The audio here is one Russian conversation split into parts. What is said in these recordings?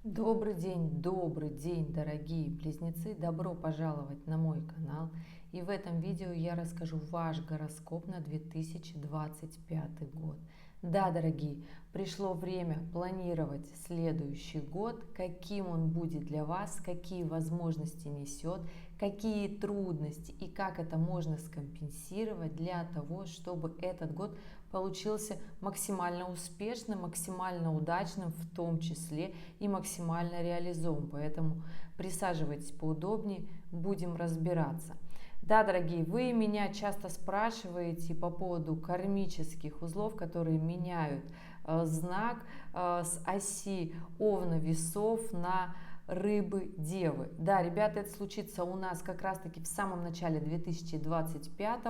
Добрый день, дорогие близнецы! Добро пожаловать на мой канал. И в этом видео я расскажу ваш гороскоп на 2025 год. Да, дорогие, пришло время планировать следующий год, каким он будет для вас, какие возможности несет, какие трудности и как это можно скомпенсировать для того, чтобы этот год получился максимально успешным, максимально удачным, в том числе и максимально реализован. Поэтому присаживайтесь поудобнее, будем разбираться. Да, дорогие, вы меня часто спрашиваете по поводу кармических узлов, которые меняют знак с оси Овна Весов на Рыбы Девы. Да, ребята, это случится у нас как раз таки в самом начале 2025.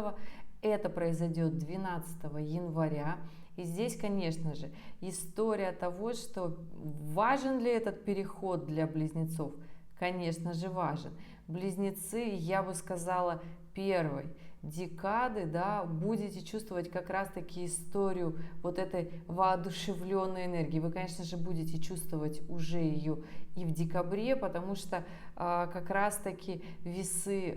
Это произойдет 12 января. И здесь, конечно же, история того, что важен ли этот переход для близнецов. Конечно же, важен. Близнецы, я бы сказала, первой декады, да, будете чувствовать как раз-таки историю вот этой воодушевленной энергии. Вы, конечно же, будете чувствовать уже ее и в декабре, потому что как раз-таки весы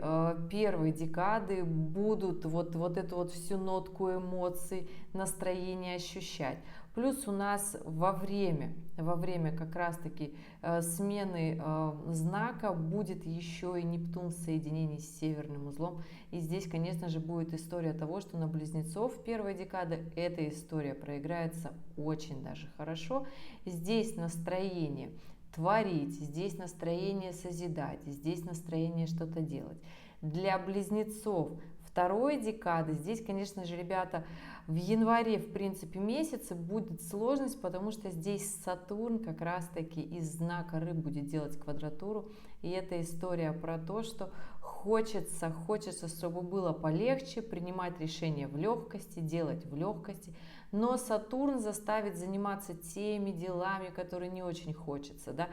первой декады будут вот эту вот всю нотку эмоций, настроения ощущать. Плюс у нас во время как раз-таки смены знака будет еще и Нептун в соединении с северным узлом. И здесь, конечно же, будет история того, что на близнецов первой декады эта история проиграется очень даже хорошо. Здесь настроение творить, здесь настроение созидать, здесь настроение что-то делать. Для близнецов второй декады здесь, конечно же, ребята, в январе, в принципе, месяце будет сложность, потому что здесь Сатурн как раз-таки из знака Рыб будет делать квадратуру. И это история про то, что хочется, чтобы было полегче, принимать решения в легкости, делать в легкости. Но Сатурн заставит заниматься теми делами, которые не очень хочется. Да?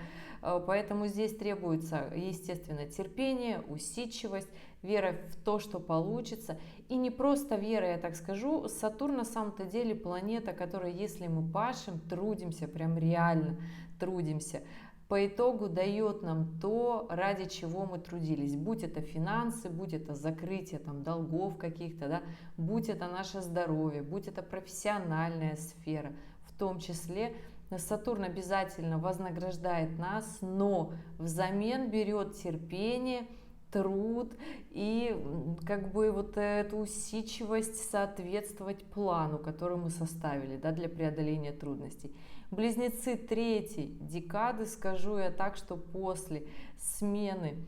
Поэтому здесь требуется, естественно, терпение, усидчивость, вера в то, что получится. И не просто вера, я так скажу. Сатурн на самом-то деле планета, которая, если мы пашем, трудимся, прям реально трудимся, по итогу дает нам то, ради чего мы трудились. Будь это финансы, будь это закрытие там, долгов каких-то, да, будь это наше здоровье, будь это профессиональная сфера. В том числе Сатурн обязательно вознаграждает нас, но взамен берет терпение, труд и как бы вот эту усидчивость соответствовать плану, который мы составили, да, для преодоления трудностей. Близнецы третьей декады, скажу я так, что после смены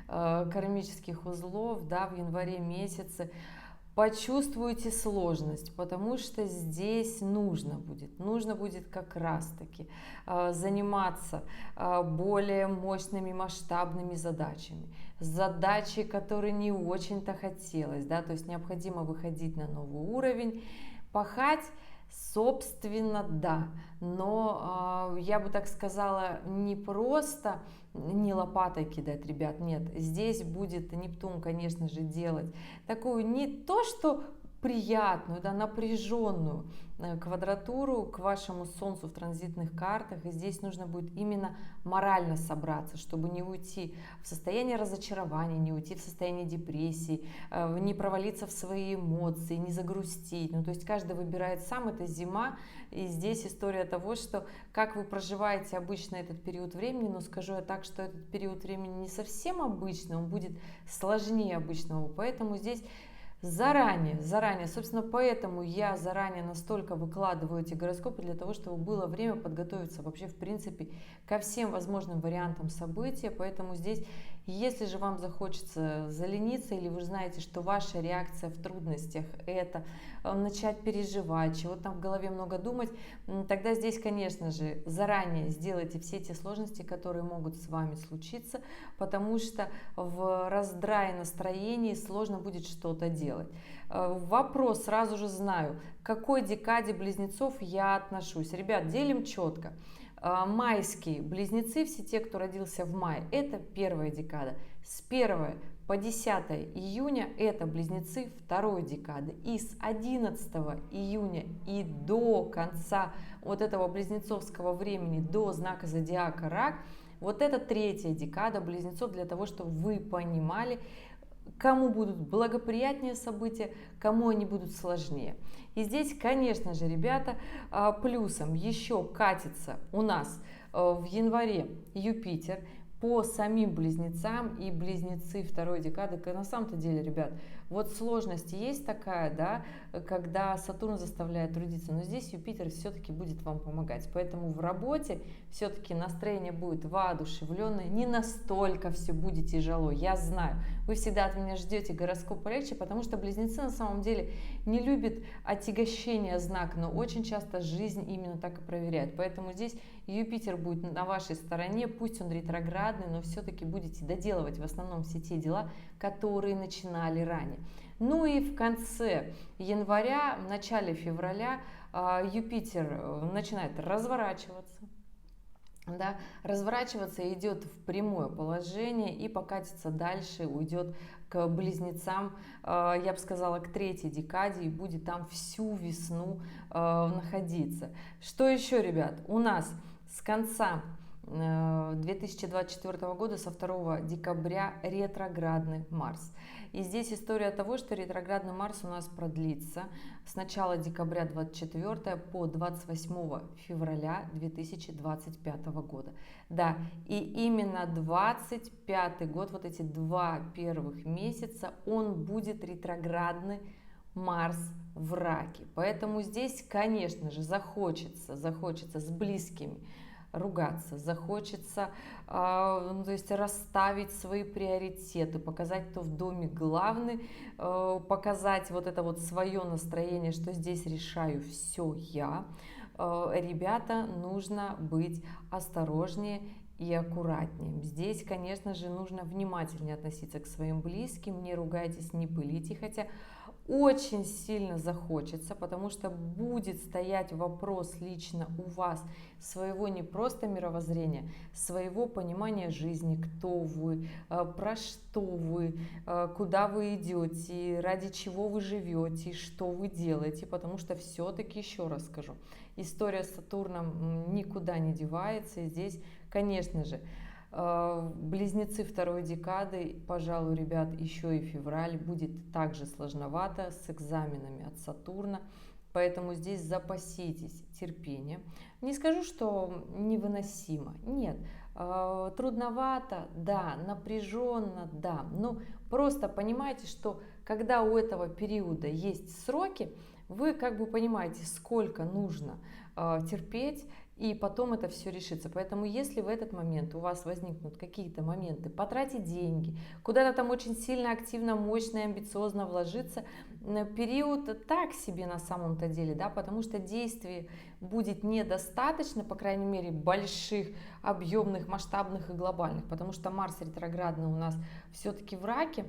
кармических узлов, да, в январе месяце, почувствуете сложность, потому что здесь нужно будет как раз-таки заниматься более мощными масштабными задачи, которые не очень-то хотелось, да, то есть необходимо выходить на новый уровень, пахать. Собственно, да, но я бы так сказала, не просто не лопатой кидать, ребят, нет, здесь будет Нептун, конечно же, делать такую не то, что приятную, да, напряженную квадратуру к вашему Солнцу в транзитных картах, и здесь нужно будет именно морально собраться, чтобы не уйти в состояние разочарования, не уйти в состояние депрессии, не провалиться в свои эмоции, не загрустить. Ну, то есть каждый выбирает сам, это зима, и здесь история того, что как вы проживаете обычно этот период времени, но скажу я так, что этот период времени не совсем обычный, он будет сложнее обычного, поэтому здесь заранее, собственно, поэтому я заранее настолько выкладываю эти гороскопы для того, чтобы было время подготовиться вообще, в принципе, ко всем возможным вариантам события. Поэтому здесь, если же вам захочется залениться, или вы знаете, что ваша реакция в трудностях – это начать переживать, чего там в голове много думать, тогда здесь, конечно же, заранее сделайте все те сложности, которые могут с вами случиться, потому что в раздрае настроении сложно будет что-то делать. Вопрос сразу же знаю, к какой декаде близнецов я отношусь. Ребят, делим четко. Майские близнецы, все те, кто родился в мае, это первая декада. С 1 по 10 июня это близнецы второй декады. И с 11 июня и до конца вот этого близнецовского времени, до знака зодиака Рак, вот это третья декада близнецов, для того, чтобы вы понимали, кому будут благоприятнее события, кому они будут сложнее. И здесь, конечно же, ребята, плюсом еще катится у нас в январе Юпитер по самим близнецам, и близнецы второй декады. На самом-то деле, ребят, вот сложность есть такая, да, когда Сатурн заставляет трудиться, но здесь Юпитер все-таки будет вам помогать. Поэтому в работе все-таки настроение будет воодушевленное, не настолько все будет тяжело, я знаю. Вы всегда от меня ждете гороскоп полегче, потому что близнецы на самом деле не любят отягощения знака, но очень часто жизнь именно так и проверяет. Поэтому здесь Юпитер будет на вашей стороне, пусть он ретроградный, но все-таки будете доделывать в основном все те дела, которые начинали ранее. Ну и в конце января, в начале февраля Юпитер начинает разворачиваться. Да, разворачиваться, идет в прямое положение и покатится дальше, уйдет к близнецам, я бы сказала, к третьей декаде, и будет там всю весну находиться. Что еще, ребят? У нас с конца 2024 года, со 2 декабря, ретроградный Марс. И здесь история того, что ретроградный Марс у нас продлится с начала декабря 24 по 28 февраля 2025 года. Да, и именно 25 год, вот эти 2 первых месяца, он будет ретроградный Марс в Раке. Поэтому здесь, конечно же, захочется с близкими ругаться, захочется, то есть расставить свои приоритеты, показать, кто в доме главный, показать вот это вот свое настроение, что здесь решаю все я. Ребята, нужно быть осторожнее и аккуратнее. Здесь, конечно же, нужно внимательнее относиться к своим близким, не ругайтесь, не пылите, хотя очень сильно захочется, потому что будет стоять вопрос лично у вас своего не просто мировоззрения, своего понимания жизни, кто вы, про что вы, куда вы идете, ради чего вы живете, что вы делаете, потому что все-таки, еще раз скажу, история с Сатурном никуда не девается, и здесь, конечно же, близнецы второй декады, пожалуй, ребят, еще и февраль будет также сложновато с экзаменами от Сатурна, поэтому здесь запаситесь терпением. Не скажу, что невыносимо, нет, трудновато, да, напряженно, да, но просто понимаете, что когда у этого периода есть сроки, вы как бы понимаете, сколько нужно терпеть, и потом это все решится. Поэтому если в этот момент у вас возникнут какие-то моменты потратить деньги, куда-то там очень сильно, активно, мощно и амбициозно вложиться, период так себе на самом-то деле, да, потому что действий будет недостаточно, по крайней мере, больших, объемных, масштабных и глобальных, потому что Марс ретроградный у нас все-таки в Раке.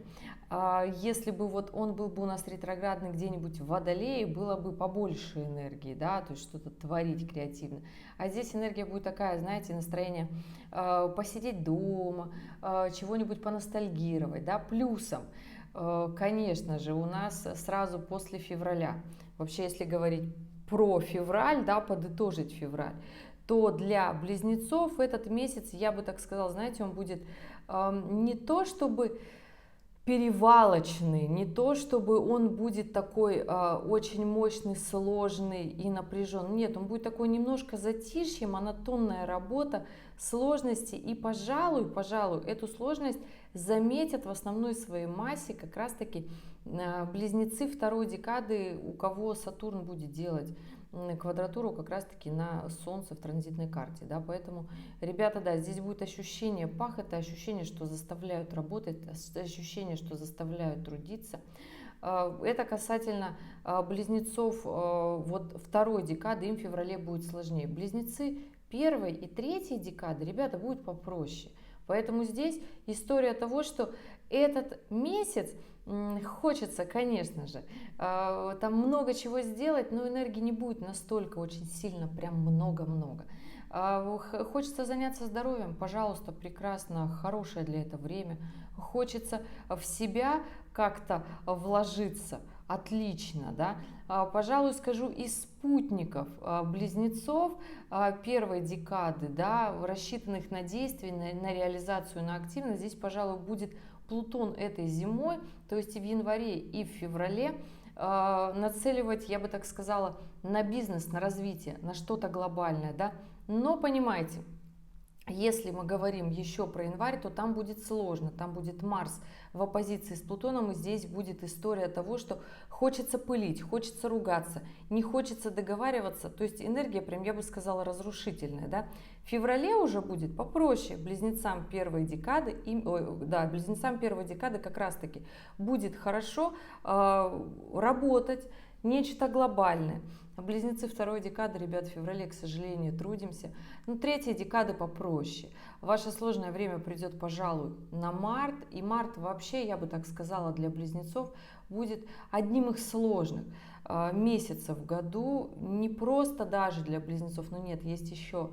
Если бы вот он был бы у нас ретроградный где-нибудь в Водолее, было бы побольше энергии, да, то есть что-то творить креативно. А здесь энергия будет такая, знаете, настроение посидеть дома, чего-нибудь поностальгировать, да, плюсом. Конечно же, у нас сразу после февраля, вообще, если говорить про февраль, да, подытожить февраль, то для близнецов этот месяц, я бы так сказала, знаете, он будет не то чтобы перевалочный, не то чтобы он будет такой очень мощный, сложный и напряженный. Нет, он будет такой немножко затишье, монотонная работа, сложности. И, пожалуй, эту сложность заметят в основной своей массе как раз-таки близнецы второй декады, у кого Сатурн будет делать квадратуру как раз-таки на Солнце в транзитной карте, да, поэтому, ребята, да, здесь будет ощущение пахоты, ощущение, что заставляют работать, ощущение, что заставляют трудиться. Это касательно близнецов вот второй декады, им в феврале будет сложнее. Близнецы первой и третьей декады, ребята, будет попроще. Поэтому здесь история того, что этот месяц хочется, конечно же, там много чего сделать, но энергии не будет настолько очень сильно, прям много-много. Хочется заняться здоровьем, пожалуйста, прекрасно, хорошее для этого время. Хочется в себя как-то вложиться, отлично, да. Пожалуй, скажу, из спутников близнецов первой декады, да, рассчитанных на действие, на реализацию, на активность, здесь, пожалуй, будет Плутон этой зимой, то есть и в январе, и в феврале, нацеливать, я бы так сказала, на бизнес, на развитие, на что-то глобальное, да. Но понимаете, если мы говорим еще про январь, то там будет сложно, там будет Марс в оппозиции с Плутоном, и здесь будет история того, что хочется пылить, хочется ругаться, не хочется договариваться, то есть энергия прям, я бы сказала, разрушительная, да. В феврале уже будет попроще, близнецам первой декады, близнецам первой декады как раз таки будет хорошо работать, нечто глобальное. Близнецы второй декады, ребят, в феврале, к сожалению, трудимся. Но третья декада попроще. Ваше сложное время придет, пожалуй, на март. И март вообще, я бы так сказала, для близнецов будет одним из сложных месяцев в году. Не просто даже для близнецов, но нет, есть еще,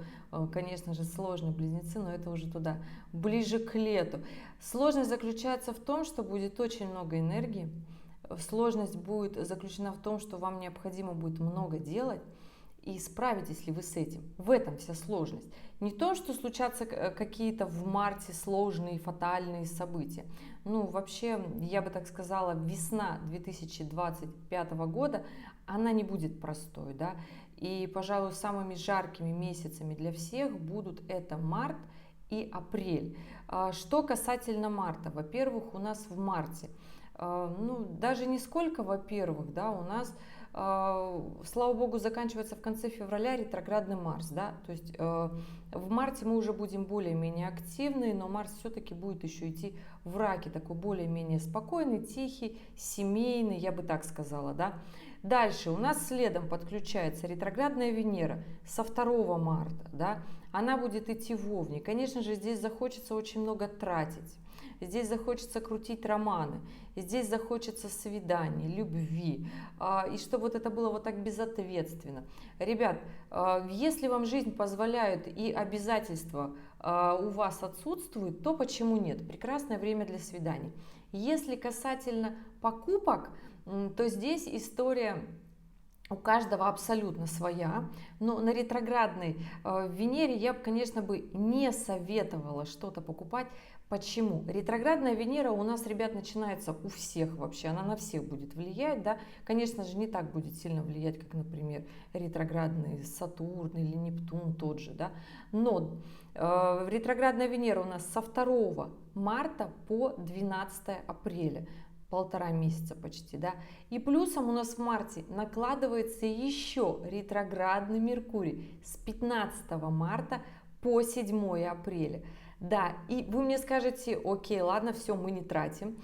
конечно же, сложные близнецы, но это уже туда, ближе к лету. Сложность заключается в том, что будет очень много энергии. Сложность будет заключена в том, что вам необходимо будет много делать, и справитесь ли вы с этим. В этом вся сложность. Не то, что случатся какие-то в марте сложные, фатальные события. Ну, вообще, я бы так сказала, весна 2025 года, она не будет простой, да. И, пожалуй, самыми жаркими месяцами для всех будут это март и апрель. Что касательно марта. Во-первых, у нас в марте, ну, даже не сколько, во-первых, да, у нас, слава богу, заканчивается в конце февраля ретроградный Марс, да, то есть в марте мы уже будем более-менее активны, но Марс все-таки будет еще идти в раке, такой более-менее спокойный, тихий, семейный, я бы так сказала, да. Дальше у нас следом подключается ретроградная Венера со 2 марта, да, она будет идти в Овне, конечно же, здесь захочется очень много тратить. Здесь захочется крутить романы, здесь захочется свиданий, любви, и чтобы вот это было вот так безответственно. Ребят, если вам жизнь позволяет и обязательства у вас отсутствуют, то почему нет? Прекрасное время для свиданий. Если касательно покупок, то здесь история у каждого абсолютно своя, но на ретроградной Венере я бы, конечно, не советовала что-то покупать. Почему? Ретроградная Венера у нас, ребят, начинается у всех вообще, она на всех будет влиять, да, конечно же, не так будет сильно влиять, как, например, ретроградный Сатурн или Нептун тот же, да, но ретроградная Венера у нас со 2 марта по 12 апреля, 1,5 месяца почти, да, и плюсом у нас в марте накладывается еще ретроградный Меркурий с 15 марта по 7 апреля. Да, и вы мне скажете, окей, ладно, все, мы не тратим.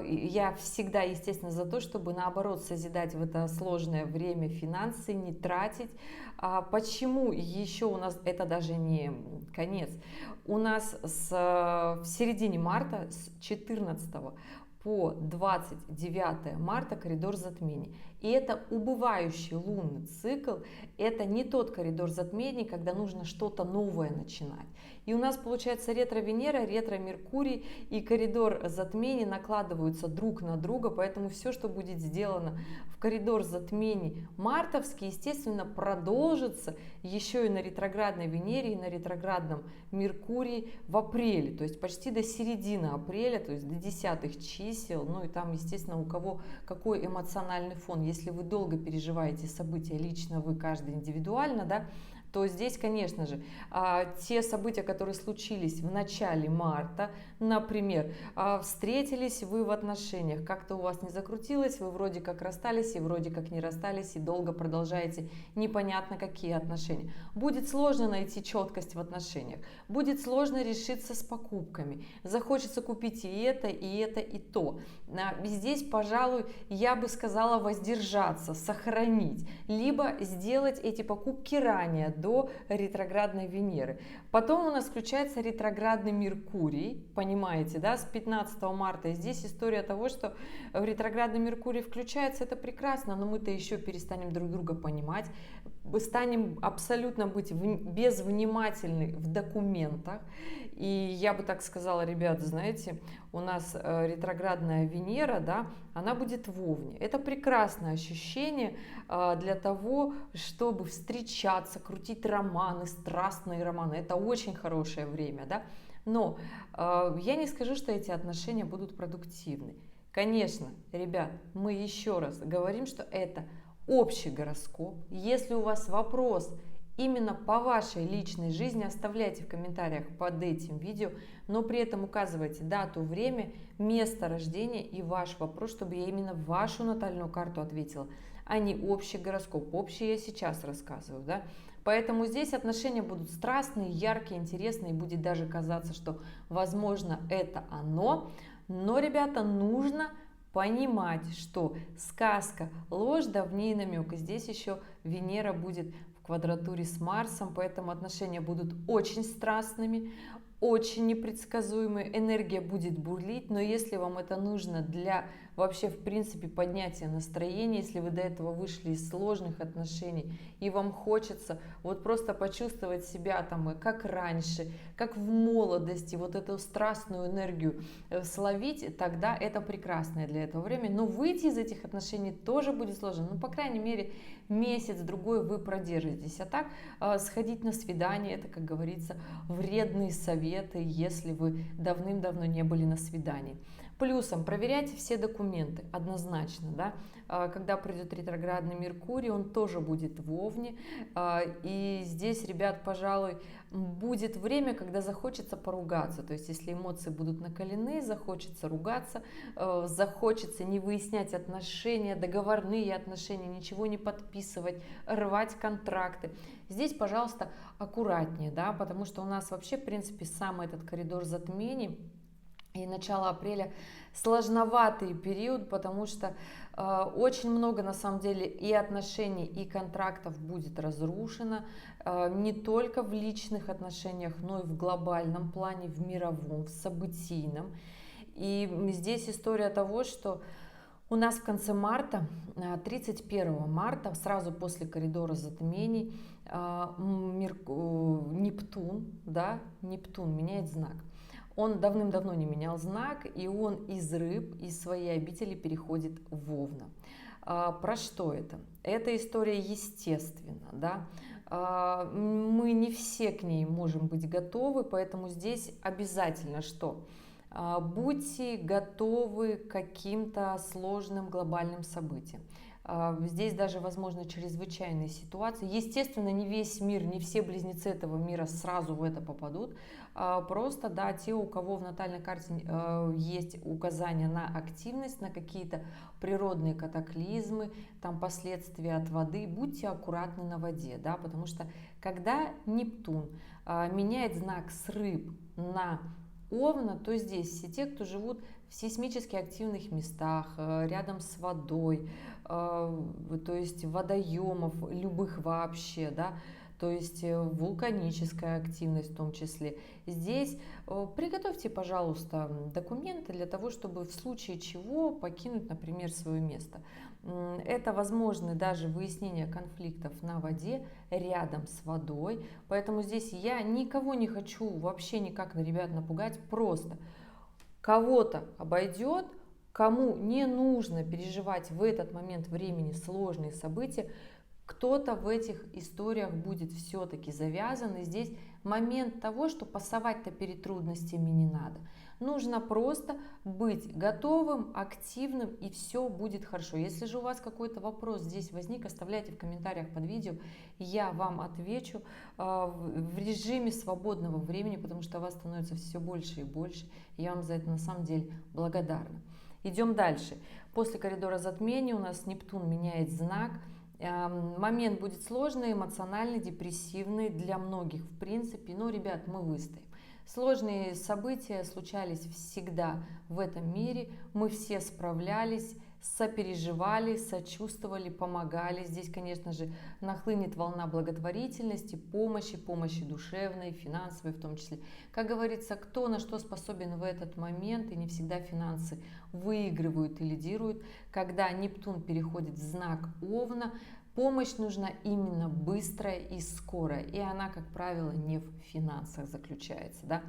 Я всегда, естественно, за то, чтобы наоборот созидать в это сложное время финансы, не тратить. Почему еще у нас это даже не конец? У нас в середине марта, с 14 по 29 марта коридор затмений. И это убывающий лунный цикл, это не тот коридор затмений, когда нужно что-то новое начинать. И у нас получается ретро-Венера, ретро-Меркурий и коридор затмений накладываются друг на друга, поэтому все, что будет сделано в коридор затмений мартовский, естественно, продолжится еще и на ретроградной Венере, и на ретроградном Меркурии в апреле, то есть почти до середины апреля, то есть до 10 чисел, ну и там, естественно, у кого какой эмоциональный фон. Если вы долго переживаете события, лично вы, каждый индивидуально, да, то здесь, конечно же, те события, которые случились в начале марта, например, встретились вы в отношениях, как-то у вас не закрутилось, вы вроде как расстались и вроде как не расстались, и долго продолжаете непонятно какие отношения. Будет сложно найти четкость в отношениях, будет сложно решиться с покупками, захочется купить и это, и это, и то. Здесь, пожалуй, я бы сказала воздержаться, сохранить, либо сделать эти покупки ранее, до ретроградной Венеры. Потом у нас включается ретроградный Меркурий, понимаете, да, с 15 марта. И здесь история того, что ретроградный Меркурий включается, это прекрасно, но мы-то еще перестанем друг друга понимать, станем абсолютно быть безвнимательны в документах. И я бы так сказала, ребята, знаете, у нас ретроградная Венера, да, она будет в Овне. Это прекрасное ощущение для того, чтобы встречаться, крутить романы, страстные романы. Это очень хорошее время, да. Но я не скажу, что эти отношения будут продуктивны. Конечно, ребят, мы еще раз говорим, что это общий гороскоп. Если у вас вопрос именно по вашей личной жизни, оставляйте в комментариях под этим видео, но при этом указывайте дату, время, место рождения и ваш вопрос, чтобы я именно вашу натальную карту ответила, а не общий гороскоп. Общий я сейчас рассказываю, да. Поэтому здесь отношения будут страстные, яркие, интересные, и будет даже казаться, что, возможно, это оно. Но, ребята, нужно понимать, что сказка, ложь, да в ней намек. И здесь еще Венера будет в квадратуре с Марсом, поэтому отношения будут очень страстными, очень непредсказуемые, энергия будет бурлить, но если вам это нужно для вообще в принципе поднятия настроения, если вы до этого вышли из сложных отношений и вам хочется вот просто почувствовать себя там как раньше, как в молодости, вот эту страстную энергию словить, тогда это прекрасное для этого время. Но выйти из этих отношений тоже будет сложно, ну по крайней мере месяц-другой вы продержитесь. А так сходить на свидание, это, как говорится, вредные советы, если вы давным-давно не были на свидании. Плюсом проверяйте все документы однозначно, да. Когда придет ретроградный Меркурий, он тоже будет в Овне, и здесь, ребят, пожалуй, будет время, когда захочется поругаться, то есть если эмоции будут накалены, захочется ругаться, захочется не выяснять отношения, договорные отношения, ничего не подписывать, рвать контракты. Здесь, пожалуйста, аккуратнее, да, потому что у нас вообще, в принципе, самый этот коридор затмений и начало апреля сложноватый период, потому что очень много на самом деле и отношений, и контрактов будет разрушено, не только в личных отношениях, но и в глобальном плане, в мировом, в событийном. И здесь история того, что у нас в конце марта, 31 марта, сразу после коридора затмений, Нептун, да, Нептун меняет знак. Он давным-давно не менял знак, и он из Рыб, из своей обители переходит в Овна. Про что это? Эта история естественна, да? Мы не все к ней можем быть готовы, поэтому здесь обязательно что? Будьте готовы к каким-то сложным глобальным событиям. Здесь даже, возможно, чрезвычайные ситуации. Естественно, не весь мир, не все близнецы этого мира сразу в это попадут. Просто, да, те, у кого в натальной карте есть указания на активность, на какие-то природные катаклизмы, там последствия от воды, будьте аккуратны на воде, да, потому что когда Нептун меняет знак с Рыб на Овна, то здесь все те, кто живут в сейсмически активных местах, рядом с водой, то есть водоемов, любых вообще, да, то есть вулканическая активность в том числе. Здесь приготовьте, пожалуйста, документы для того, чтобы в случае чего покинуть, например, свое место. Это возможно даже выяснение конфликтов на воде, рядом с водой. Поэтому здесь я никого не хочу вообще никак на ребят напугать. Просто кого-то обойдет, кому не нужно переживать в этот момент времени сложные события, кто-то в этих историях будет все-таки завязан. И здесь момент того, что пасовать-то перед трудностями не надо. Нужно просто быть готовым, активным, и все будет хорошо. Если же у вас какой-то вопрос здесь возник, оставляйте в комментариях под видео. Я вам отвечу в режиме свободного времени, потому что вас становится все больше и больше. Я вам за это на самом деле благодарна. Идем дальше. После коридора затмений у нас Нептун меняет знак. Момент будет сложный, эмоциональный, депрессивный для многих в принципе, но, ребят, мы выстоим. Сложные события случались всегда в этом мире, мы все справлялись, сопереживали, сочувствовали, помогали. Здесь, конечно же, нахлынет волна благотворительности, помощи душевной, финансовой в том числе. Как говорится, кто на что способен в этот момент, и не всегда финансы выигрывают и лидируют. Когда Нептун переходит в знак Овна, Помощь нужна именно быстрая и скорая, и она, как правило, не в финансах заключается, да.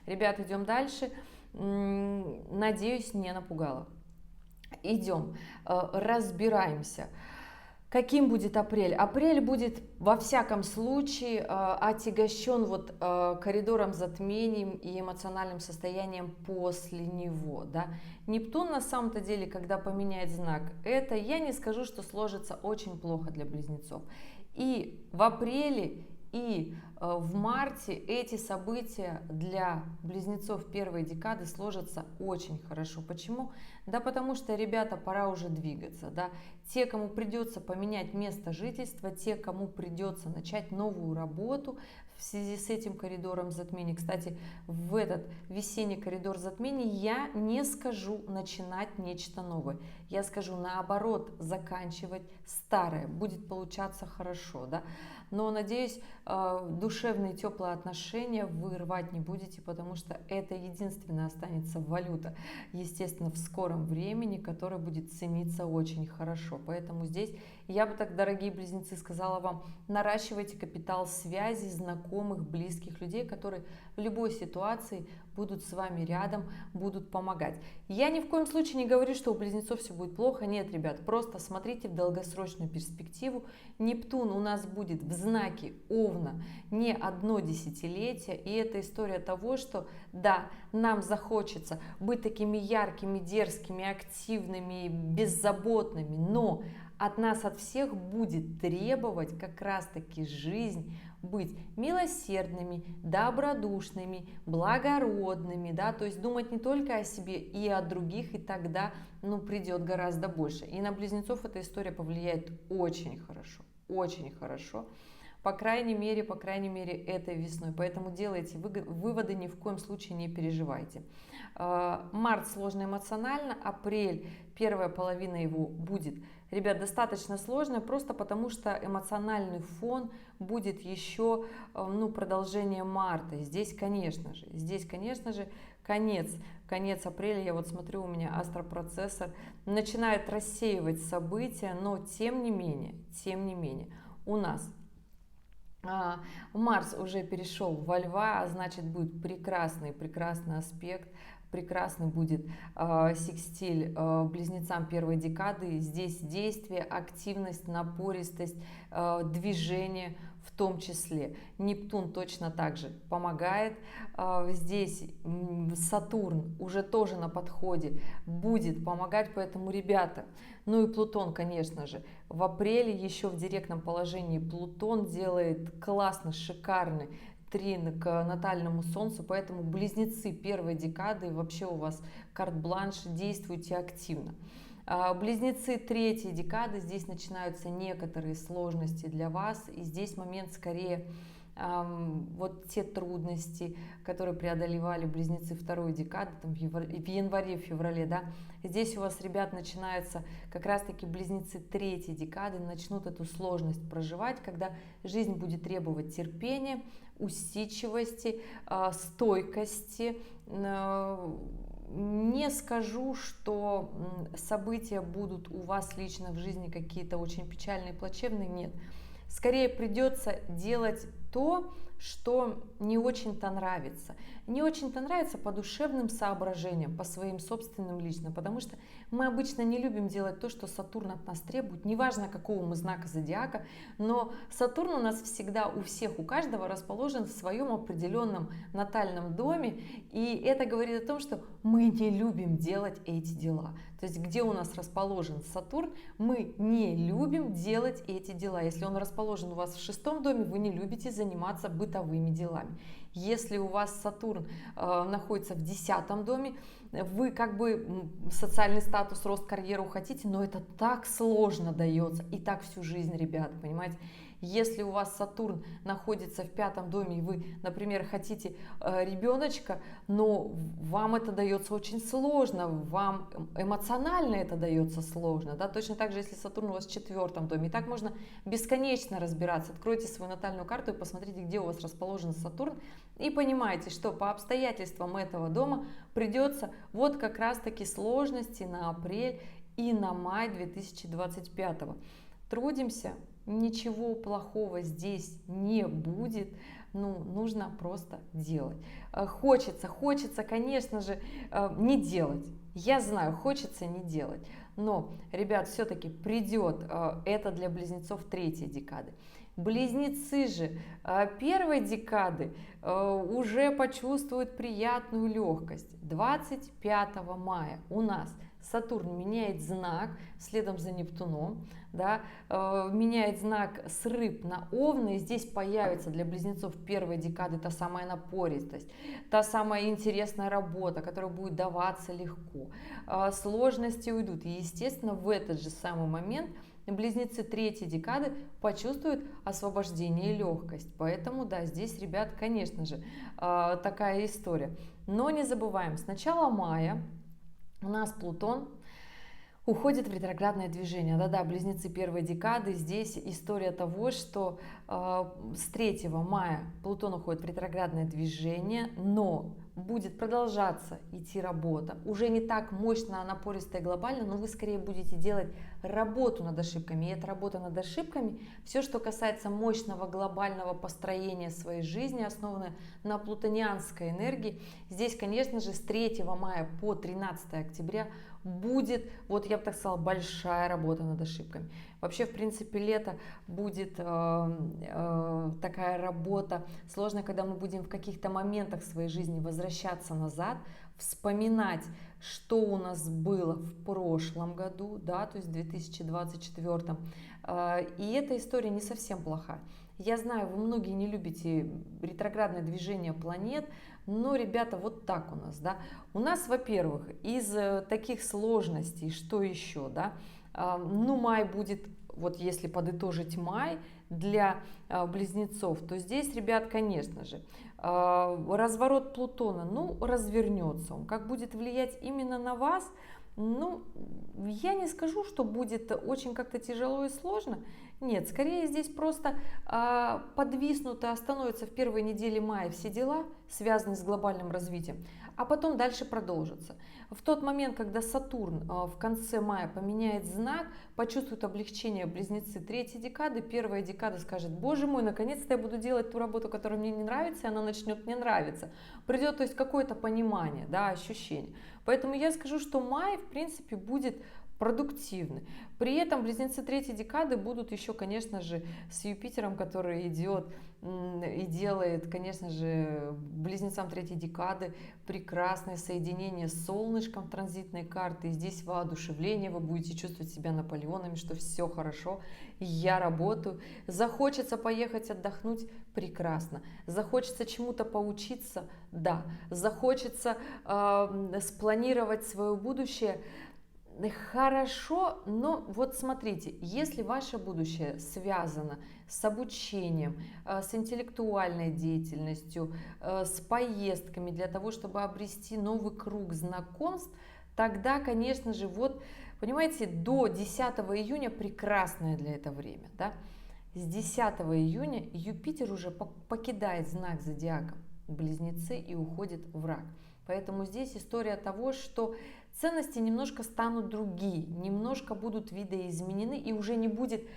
Ребят, идем дальше. Надеюсь, не напугала. Идем, разбираемся. Каким будет апрель? Апрель будет во всяком случае отягощен вот коридором затмений и эмоциональным состоянием после него. Да? Нептун на самом-то деле, когда поменяет знак, это я не скажу, что сложится очень плохо для близнецов. И в апреле, и в марте эти события для близнецов первой декады сложатся очень хорошо. Почему? Да потому что, ребята, пора уже двигаться. Да? Те, кому придется поменять место жительства, те, кому придется начать новую работу в связи с этим коридором затмений. Кстати, в этот весенний коридор затмений я не скажу начинать нечто новое. Я скажу наоборот, заканчивать старое. Будет получаться хорошо. Да? Но, надеюсь, душевные теплые отношения вы рвать не будете, потому что это единственная останется валюта, естественно, в скором времени, которая будет цениться очень хорошо. Поэтому здесь я бы так, дорогие близнецы, сказала вам, наращивайте капитал связи, знакомых, близких людей, которые в любой ситуации будут с вами рядом, будут помогать. Я ни в коем случае не говорю, что у близнецов все будет плохо. Нет, ребят, просто смотрите в долгосрочную перспективу. Нептун у нас будет в знаке Овна не одно десятилетие. И это история того, что да, нам захочется быть такими яркими, дерзкими, активными, беззаботными, но от нас, от всех будет требовать как раз-таки жизнь быть милосердными, добродушными, благородными, да, то есть думать не только о себе и о других, и тогда, придет гораздо больше. И на близнецов эта история повлияет очень хорошо, по крайней мере, этой весной. Поэтому делайте выводы, ни в коем случае не переживайте. Март сложно эмоционально, апрель, первая половина его будет, ребят, достаточно сложная, просто потому что эмоциональный фон будет еще продолжение марта. Здесь, конечно же, конец апреля, я вот смотрю, у меня астропроцессор начинает рассеивать события, но тем не менее, у нас Марс уже перешел во Льва, а значит будет прекрасный аспект. Прекрасный будет секстиль близнецам первой декады. Здесь действие, активность, напористость, движение в том числе. Нептун точно так же помогает. Здесь Сатурн уже тоже на подходе будет помогать, поэтому, ребята, и Плутон, конечно же, в апреле еще в директном положении Плутон делает классно, шикарный трин к натальному солнцу, поэтому близнецы первой декады, вообще у вас карт-бланш, действуйте активно. Близнецы третьей декады, здесь начинаются некоторые сложности для вас, и здесь момент скорее вот те трудности, которые преодолевали близнецы второй декады, там в январе-феврале, да, здесь у вас, ребят, начинаются как раз-таки близнецы третьей декады, начнут эту сложность проживать, когда жизнь будет требовать терпения, усидчивости, стойкости. Не скажу, что события будут у вас лично в жизни какие-то очень печальные, плачевные, нет. Скорее придется делать то, что не очень-то нравится. Не очень-то нравится по душевным соображениям, по своим собственным личным, потому что мы обычно не любим делать то, что Сатурн от нас требует, неважно какого мы знака зодиака, но Сатурн у нас всегда у всех, у каждого расположен в своем определенном натальном доме, и это говорит о том, что мы не любим делать эти дела. То есть где у нас расположен Сатурн, мы не любим делать эти дела. Если он расположен у вас в 6-м доме, вы не любите заниматься бытовыми делами. Если у вас Сатурн находится в 10-м доме, вы как бы социальный статус, рост, карьеру хотите, но это так сложно дается, и так всю жизнь, ребята, понимаете? Если у вас Сатурн находится в 5-м доме, и вы, например, хотите ребеночка, но вам это дается очень сложно, вам эмоционально это дается сложно, да, точно так же, если Сатурн у вас в 4-м доме, и так можно бесконечно разбираться. Откройте свою натальную карту и посмотрите, где у вас расположен Сатурн, и понимаете, что по обстоятельствам этого дома придется вот как раз-таки сложности на апрель и на май 2025. Трудимся, ничего плохого здесь не будет. Ну, нужно просто делать. Хочется, конечно же, не делать. Я знаю, хочется не делать. Но, ребят, все-таки придет, это для близнецов третьей декады. Близнецы же первой декады уже почувствуют приятную легкость. 25 мая у нас Сатурн меняет знак следом за Нептуном, да, меняет знак с Рыб на Овны, и здесь появится для близнецов первой декады та самая напористость, та самая интересная работа, которая будет даваться легко, сложности уйдут, и естественно в этот же самый момент близнецы третьей декады почувствуют освобождение и легкость. Поэтому, да, здесь, ребят, конечно же, такая история. Но не забываем, с начала мая у нас Плутон уходит в ретроградное движение. Да-да, близнецы первой декады. Здесь история того, что с 3 мая Плутон уходит в ретроградное движение, но будет продолжаться идти работа. Уже не так мощно, напористо и глобально, но вы скорее будете делать работу над ошибками. И эта работа над ошибками, все, что касается мощного глобального построения своей жизни, основанное на плутонианской энергии, здесь, конечно же, с 3 мая по 13 октября будет, вот я бы так сказала, большая работа над ошибками. Вообще, в принципе, лето будет такая работа сложная, когда мы будем в каких-то моментах своей жизни возвращаться назад, вспоминать, что у нас было в прошлом году, да, то есть в 2024. И эта история не совсем плоха. Я знаю, вы многие не любите ретроградное движение планет, но, ребята, вот так у нас, да. У нас, во-первых, из таких сложностей, что еще, да, ну, май будет, вот если подытожить май для близнецов, то здесь, ребят, конечно же, разворот Плутона, ну, развернется он. Как будет влиять именно на вас, ну, я не скажу, что будет очень как-то тяжело и сложно. Нет, скорее здесь просто подвиснут и остановятся в первой неделе мая все дела, связанные с глобальным развитием, а потом дальше продолжится. В тот момент, когда Сатурн в конце мая поменяет знак, почувствуют облегчение близнецы третьей декады, первая декада скажет: боже мой, наконец-то я буду делать ту работу, которая мне не нравится, и она начнет мне нравиться. Придет, то есть, какое-то понимание, да, ощущение. Поэтому я скажу, что май, в принципе, будет продуктивны. При этом близнецы третьей декады будут еще, конечно же, с Юпитером, который идет и делает, конечно же, близнецам третьей декады прекрасное соединение с солнышком транзитной карты. И здесь воодушевление, вы будете чувствовать себя Наполеонами, что все хорошо, я работаю. Захочется поехать отдохнуть — прекрасно. Захочется чему-то поучиться — да. Захочется спланировать свое будущее — хорошо. Но вот смотрите, если ваше будущее связано с обучением, с интеллектуальной деятельностью, с поездками для того, чтобы обрести новый круг знакомств, тогда, конечно же, вот, понимаете, до 10 июня прекрасное для этого время, да? С 10 июня Юпитер уже покидает знак зодиака Близнецы и уходит в Рак. Поэтому здесь история того, что ценности немножко станут другие, немножко будут видоизменены, и уже не будет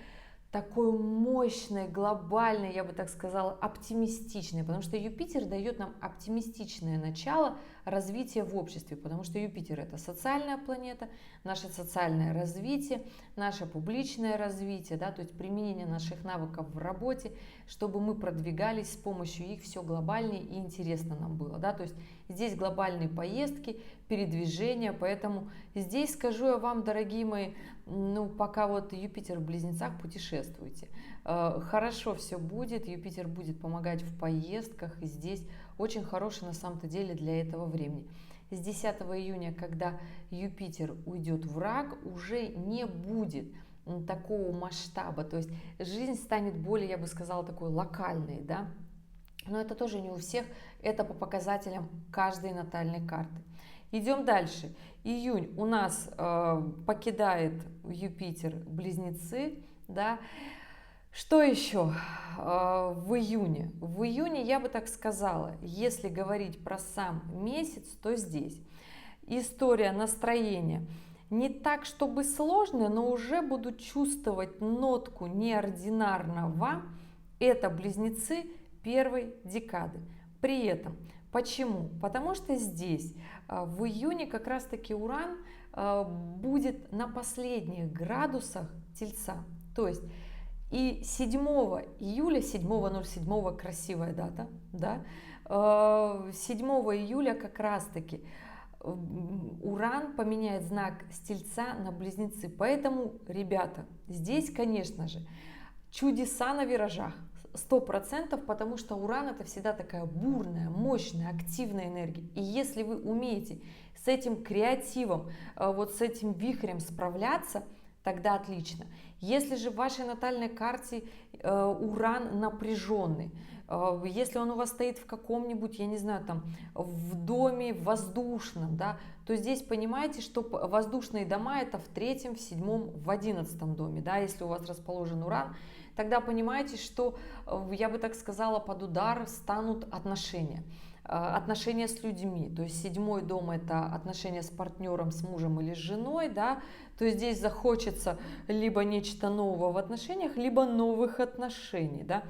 такой мощной, глобальной, я бы так сказала, оптимистичной, потому что Юпитер дает нам оптимистичное начало развития в обществе, потому что Юпитер — это социальная планета, наше социальное развитие, наше публичное развитие, да, то есть применение наших навыков в работе, чтобы мы продвигались с помощью их все глобальнее и интересно нам было, да, то есть здесь глобальные поездки, передвижения, поэтому здесь скажу я вам, дорогие мои, ну, пока вот Юпитер в Близнецах, путешествуйте. Хорошо все будет, Юпитер будет помогать в поездках, и здесь очень хороший на самом-то деле для этого времени. С 10 июня, когда Юпитер уйдет в Рак, уже не будет такого масштаба, то есть жизнь станет более, я бы сказала, такой локальной, да. Но это тоже не у всех, это по показателям каждой натальной карты. Идем дальше. Июнь у нас покидает Юпитер Близнецы, да. Что еще в июне? В июне, я бы так сказала, если говорить про сам месяц, то здесь история настроения. Не так, чтобы сложные, но уже будут чувствовать нотку неординарного. Это близнецы первой декады. При этом, почему? Потому что здесь в июне как раз таки Уран будет на последних градусах Тельца. То есть и 7 июля, 7.07, красивая дата, да, 7 июля как раз таки Уран поменяет знак с Тельца на Близнецы. Поэтому, ребята, здесь, конечно же, чудеса на виражах. 100%, потому что Уран это всегда такая бурная, мощная, активная энергия. И если вы умеете с этим креативом, вот с этим вихрем справляться, тогда отлично. Если же в вашей натальной карте Уран напряженный, если он у вас стоит в каком-нибудь, я не знаю, там в доме воздушном, да, то здесь понимаете, что воздушные дома это в 3, в 7, в 11 доме, да, если у вас расположен Уран, тогда понимаете, что, я бы так сказала, под удар станут отношения. Отношения с людьми, то есть 7 дом это отношения с партнером, с мужем или с женой, да, то есть здесь захочется либо нечто нового в отношениях, либо новых отношений, да,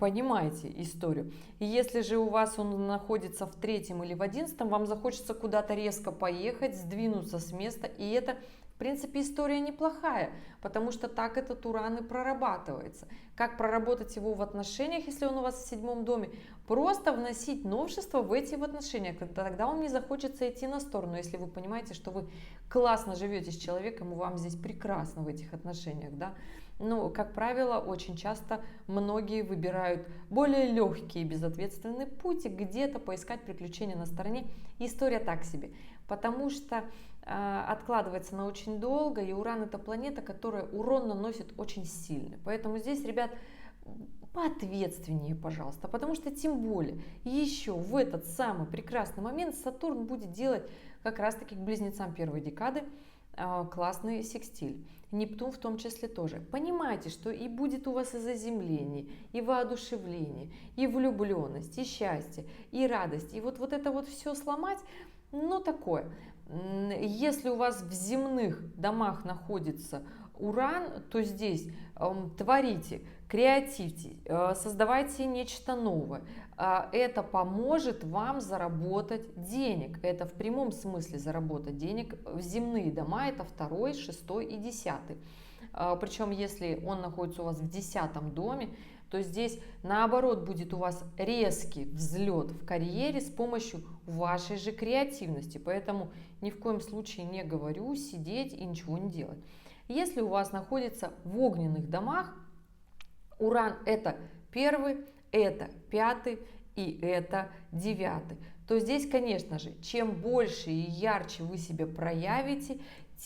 понимаете историю. И если же у вас он находится в 3 или в 11, вам захочется куда-то резко поехать, сдвинуться с места, и это в принципе история неплохая, потому что так этот Уран и прорабатывается. Как проработать его в отношениях, если он у вас в 7 доме? Просто вносить новшества в эти отношения, тогда вам не захочется идти на сторону, если вы понимаете, что вы классно живете с человеком, и вам здесь прекрасно в этих отношениях, да. Но, как правило, очень часто многие выбирают более легкий и безответственный путь, и где-то поискать приключения на стороне. История так себе, потому что откладывается на очень долго, и Уран это планета, которая урон наносит очень сильный. Поэтому здесь, ребят, поответственнее, пожалуйста, потому что тем более еще в этот самый прекрасный момент Сатурн будет делать как раз таки к близнецам первой декады классный секстиль. Нептун в том числе тоже. Понимаете, что и будет у вас и заземление, и воодушевление, и влюбленность, и счастье, и радость. И вот это вот все сломать, ну такое. Если у вас в земных домах находится Уран, то здесь творите, креативьте, создавайте нечто новое. Это поможет вам заработать денег. Это в прямом смысле заработать денег. В земные дома это 2, 6 и 10. Причем если он находится у вас в 10 доме, то здесь наоборот будет у вас резкий взлет в карьере с помощью вашей же креативности. Поэтому ни в коем случае не говорю сидеть и ничего не делать. Если у вас находится в огненных домах, Уран это 1, это 5 и это 9, то здесь, конечно же, чем больше и ярче вы себя проявите,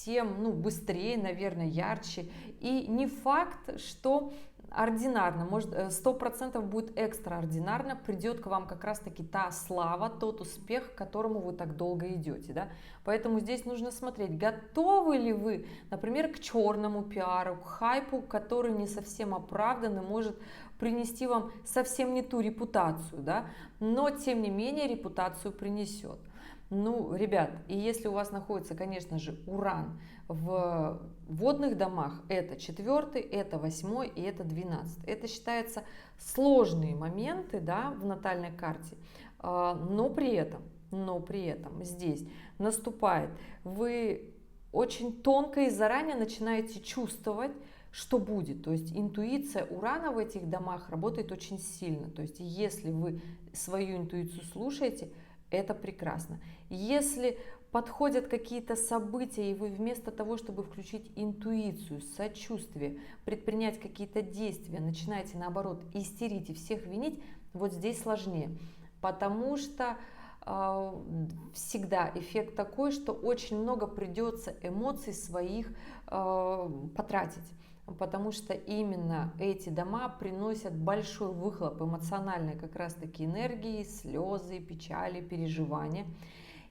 тем быстрее, наверное, ярче. И не факт, что ординарно, может 100% будет экстраординарно, придет к вам как раз таки та слава, тот успех, к которому вы так долго идете, да? Поэтому здесь нужно смотреть, готовы ли вы, например, к черному пиару, к хайпу, который не совсем оправдан и может принести вам совсем не ту репутацию, да? Но тем не менее репутацию принесет. Ну, ребят, и если у вас находится, конечно же, Уран в водных домах, это 4, это 8 и это 12. Это считается сложные моменты, да, в натальной карте, но при этом здесь наступает, вы очень тонко и заранее начинаете чувствовать, что будет. То есть интуиция Урана в этих домах работает очень сильно. То есть если вы свою интуицию слушаете, это прекрасно. Если подходят какие-то события, и вы вместо того, чтобы включить интуицию, сочувствие, предпринять какие-то действия, начинаете наоборот истерить и всех винить, вот здесь сложнее. Потому что всегда эффект такой, что очень много придется эмоций своих потратить. Потому что именно эти дома приносят большой выхлоп эмоциональной как раз таки энергии, слезы, печали, переживания.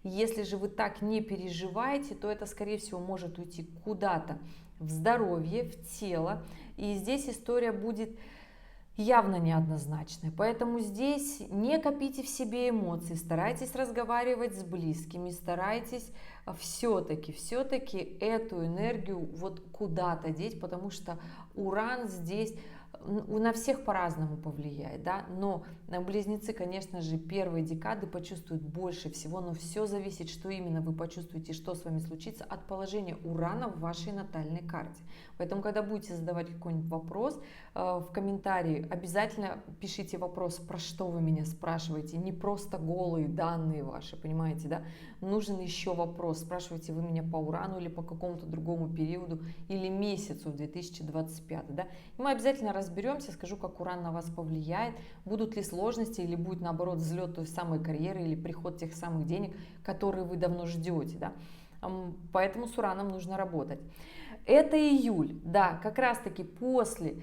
Если же вы так не переживаете, то это, скорее всего, может уйти куда-то в здоровье, в тело. И здесь история будет явно неоднозначное. Поэтому здесь не копите в себе эмоции, старайтесь разговаривать с близкими, старайтесь все-таки эту энергию вот куда-то деть, потому что Уран здесь на всех по-разному повлияет, да, но близнецы, конечно же, первые декады почувствуют больше всего, но все зависит, что именно вы почувствуете, что с вами случится от положения Урана в вашей натальной карте. Поэтому, когда будете задавать какой-нибудь вопрос, в комментарии обязательно пишите вопрос, про что вы меня спрашиваете, не просто голые данные ваши, понимаете, да, нужен еще вопрос, спрашиваете вы меня по Урану или по какому-то другому периоду или месяцу в 2025, да, и мы обязательно разберемся, скажу, как Уран на вас повлияет, будут ли сложности или будет наоборот взлет той самой карьеры или приход тех самых денег, которые вы давно ждете, да, поэтому с Ураном нужно работать. Это июль, да, как раз таки после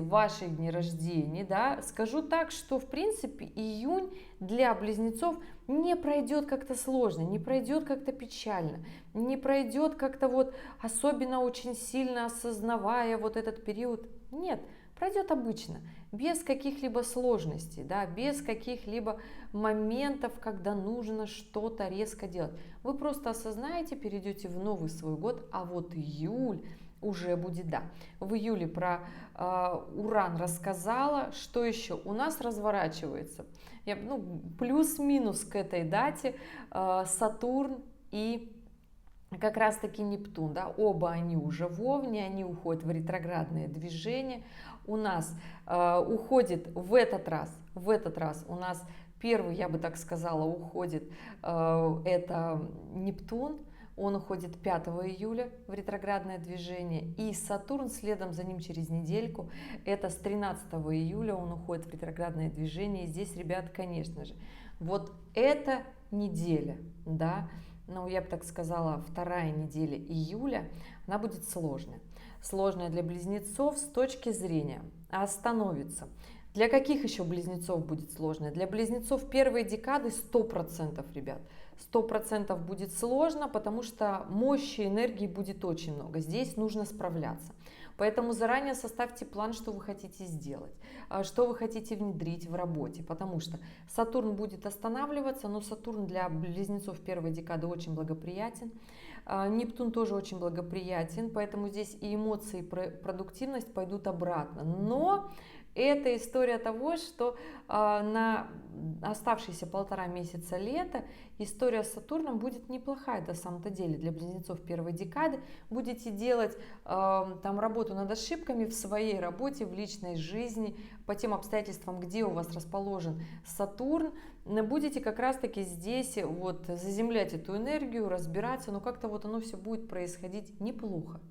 ваших дней рождения, да, скажу так, что в принципе июнь для близнецов не пройдет как-то сложно, не пройдет как-то печально, не пройдет как-то вот особенно очень сильно осознавая вот этот период, нет, пройдет обычно, без каких-либо сложностей, да, без каких-либо моментов, когда нужно что-то резко делать. Вы просто осознаете, перейдете в новый свой год, а вот июль уже будет, да. В июле про Уран рассказала, что еще у нас разворачивается. Плюс-минус к этой дате Сатурн и как раз таки Нептун, да, оба они уже в Овне, они уходят в ретроградное движение. У нас уходит в этот раз у нас первый, я бы так сказала, уходит это Нептун, он уходит 5 июля в ретроградное движение, и Сатурн следом за ним через недельку, это с 13 июля он уходит в ретроградное движение, и здесь, ребят, конечно же, вот эта неделя, да, я бы так сказала, вторая неделя июля, она будет сложная. Сложная для близнецов с точки зрения остановиться. Для каких еще близнецов будет сложно? Для близнецов первой декады 100%, ребят. 100% будет сложно, потому что мощи, энергии будет очень много. Здесь нужно справляться. Поэтому заранее составьте план, что вы хотите сделать, что вы хотите внедрить в работе, потому что Сатурн будет останавливаться, но Сатурн для близнецов первой декады очень благоприятен, Нептун тоже очень благоприятен, поэтому здесь и эмоции, и продуктивность пойдут обратно. Но это история того, что на оставшиеся 1,5 месяца лета история с Сатурном будет неплохая на самом-то деле для близнецов первой декады. Будете делать там работу над ошибками в своей работе, в личной жизни, по тем обстоятельствам, где у вас расположен Сатурн, будете как раз-таки здесь вот заземлять эту энергию, разбираться, но как-то вот оно все будет происходить неплохо.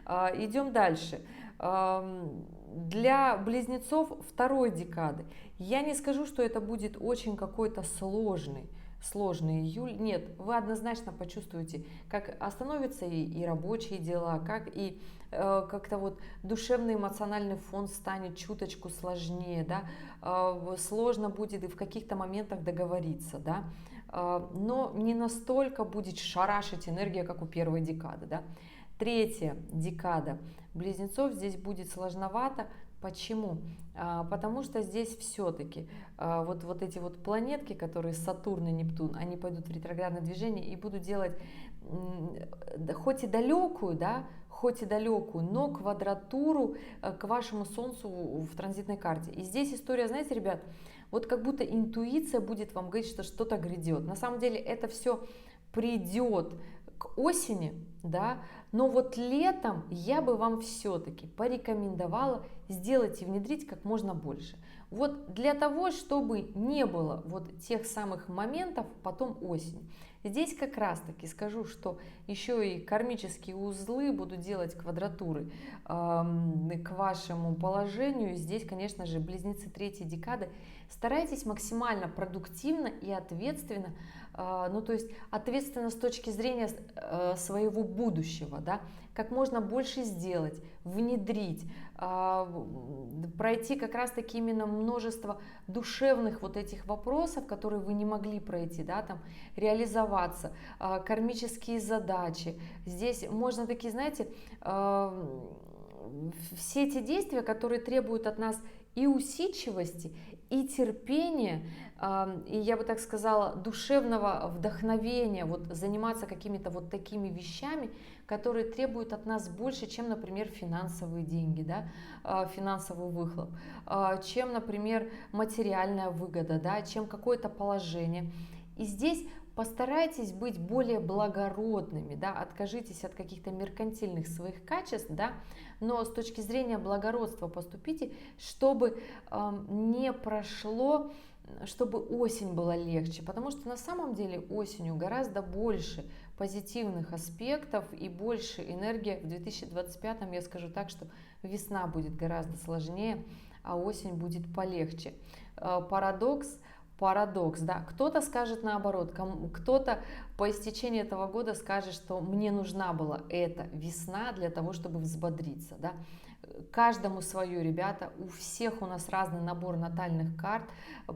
Идем дальше. Для близнецов второй декады я не скажу, что это будет очень какой-то сложный июль. Нет, вы однозначно почувствуете, как остановятся и рабочие дела, как и как-то вот душевный эмоциональный фон станет чуточку сложнее, да, сложно будет и в каких-то моментах договориться, да, но не настолько будет шарашить энергия, как у первой декады, да. Третья декада близнецов здесь будет сложновато. Почему? Потому что здесь все-таки вот эти вот планетки, которые Сатурн и Нептун, они пойдут в ретроградное движение и будут делать хоть и далекую, но квадратуру к вашему Солнцу в транзитной карте. И здесь история, знаете, ребят, вот как будто интуиция будет вам говорить, что что-то грядет. На самом деле это все придет к осени, да, но вот летом я бы вам все-таки порекомендовала сделать и внедрить как можно больше. Вот для того, чтобы не было вот тех самых моментов потом осень. Здесь как раз таки скажу, что еще и кармические узлы будут делать квадратуры к вашему положению. Здесь, конечно же, близнецы третьей декады. Старайтесь максимально продуктивно и ответственно, то есть ответственно с точки зрения своего будущего, да, как можно больше сделать, внедрить, пройти как раз таки именно множество душевных вот этих вопросов, которые вы не могли пройти, да, там, реализоваться, кармические задачи. Здесь можно такие, знаете, все эти действия, которые требуют от нас и усидчивости, и терпения, и я бы так сказала, душевного вдохновения, вот заниматься какими-то вот такими вещами, которые требуют от нас больше, чем, например, финансовые деньги, да, финансовый выхлоп, чем, например, материальная выгода, да, чем какое-то положение. И здесь постарайтесь быть более благородными, да, откажитесь от каких-то меркантильных своих качеств, да, но с точки зрения благородства поступите, чтобы не прошло, чтобы осень была легче, потому что на самом деле осенью гораздо больше позитивных аспектов и больше энергии. В 2025, я скажу так, что весна будет гораздо сложнее, а осень будет полегче. Парадокс, да, кто-то скажет наоборот, кто-то по истечении этого года скажет, что мне нужна была эта весна для того, чтобы взбодриться, да. Каждому свое, ребята, у всех у нас разный набор натальных карт,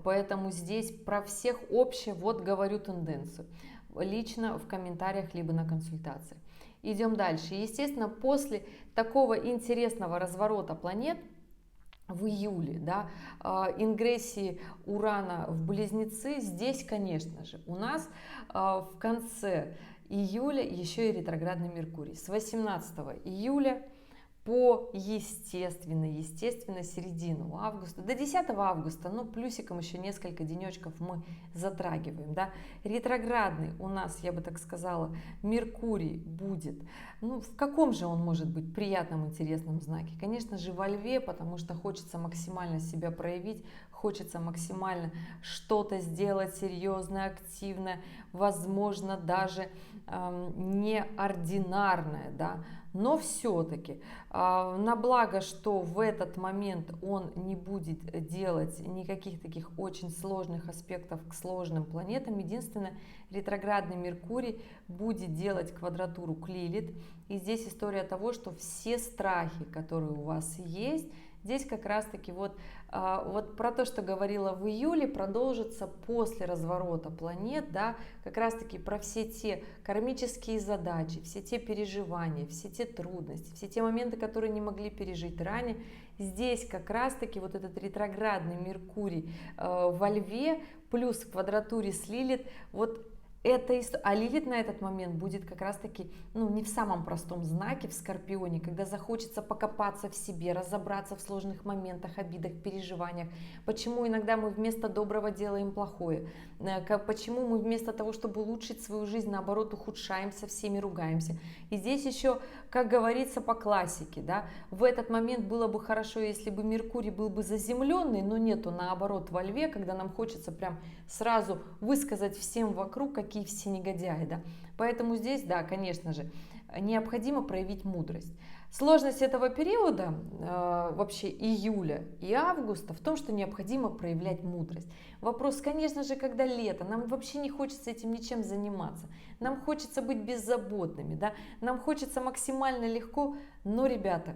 поэтому здесь про всех общее, вот говорю тенденцию, лично в комментариях либо на консультации. Идем дальше. Естественно, после такого интересного разворота планет, в июле, да, ингрессии Урана в Близнецы, здесь, конечно же, у нас в конце июля еще и ретроградный Меркурий. С 18 июля по естественно, середину августа, до 10 августа, ну, плюсиком еще несколько денечков мы затрагиваем, да. Ретроградный у нас, я бы так сказала, Меркурий будет, ну, в каком же он может быть приятном, интересном знаке? Конечно же, во Льве, потому что хочется максимально себя проявить, хочется максимально что-то сделать серьезное, активное, возможно, даже неординарное, да, но все-таки на благо, что в этот момент он не будет делать никаких таких очень сложных аспектов к сложным планетам. Единственное, ретроградный Меркурий будет делать квадратуру к Лилит. И здесь история того, что все страхи, которые у вас есть, здесь как раз-таки вот про то, что говорила в июле, продолжится после разворота планет, да, как раз-таки про все те кармические задачи, все те переживания, все те трудности, все те моменты, которые не могли пережить ранее. Здесь как раз-таки вот этот ретроградный Меркурий во Льве плюс в квадратуре с Лилит, вот а Лилит на этот момент будет как раз-таки, ну, не в самом простом знаке, в Скорпионе, когда захочется покопаться в себе, разобраться в сложных моментах, обидах, переживаниях. Почему иногда мы вместо доброго делаем плохое? Почему мы вместо того, чтобы улучшить свою жизнь, наоборот, ухудшаемся, всеми ругаемся? И здесь еще, как говорится по классике, да, в этот момент было бы хорошо, если бы Меркурий был бы заземленный, но нету, наоборот, во Льве, когда нам хочется прям сразу высказать всем вокруг, какие все негодяи, да. Поэтому здесь, да, конечно же, необходимо проявить мудрость. Сложность этого периода, вообще июля и августа, в том, что необходимо проявлять мудрость. Вопрос, конечно же, когда лето, нам вообще не хочется этим ничем заниматься, нам хочется быть беззаботными, да, нам хочется максимально легко, но, ребята,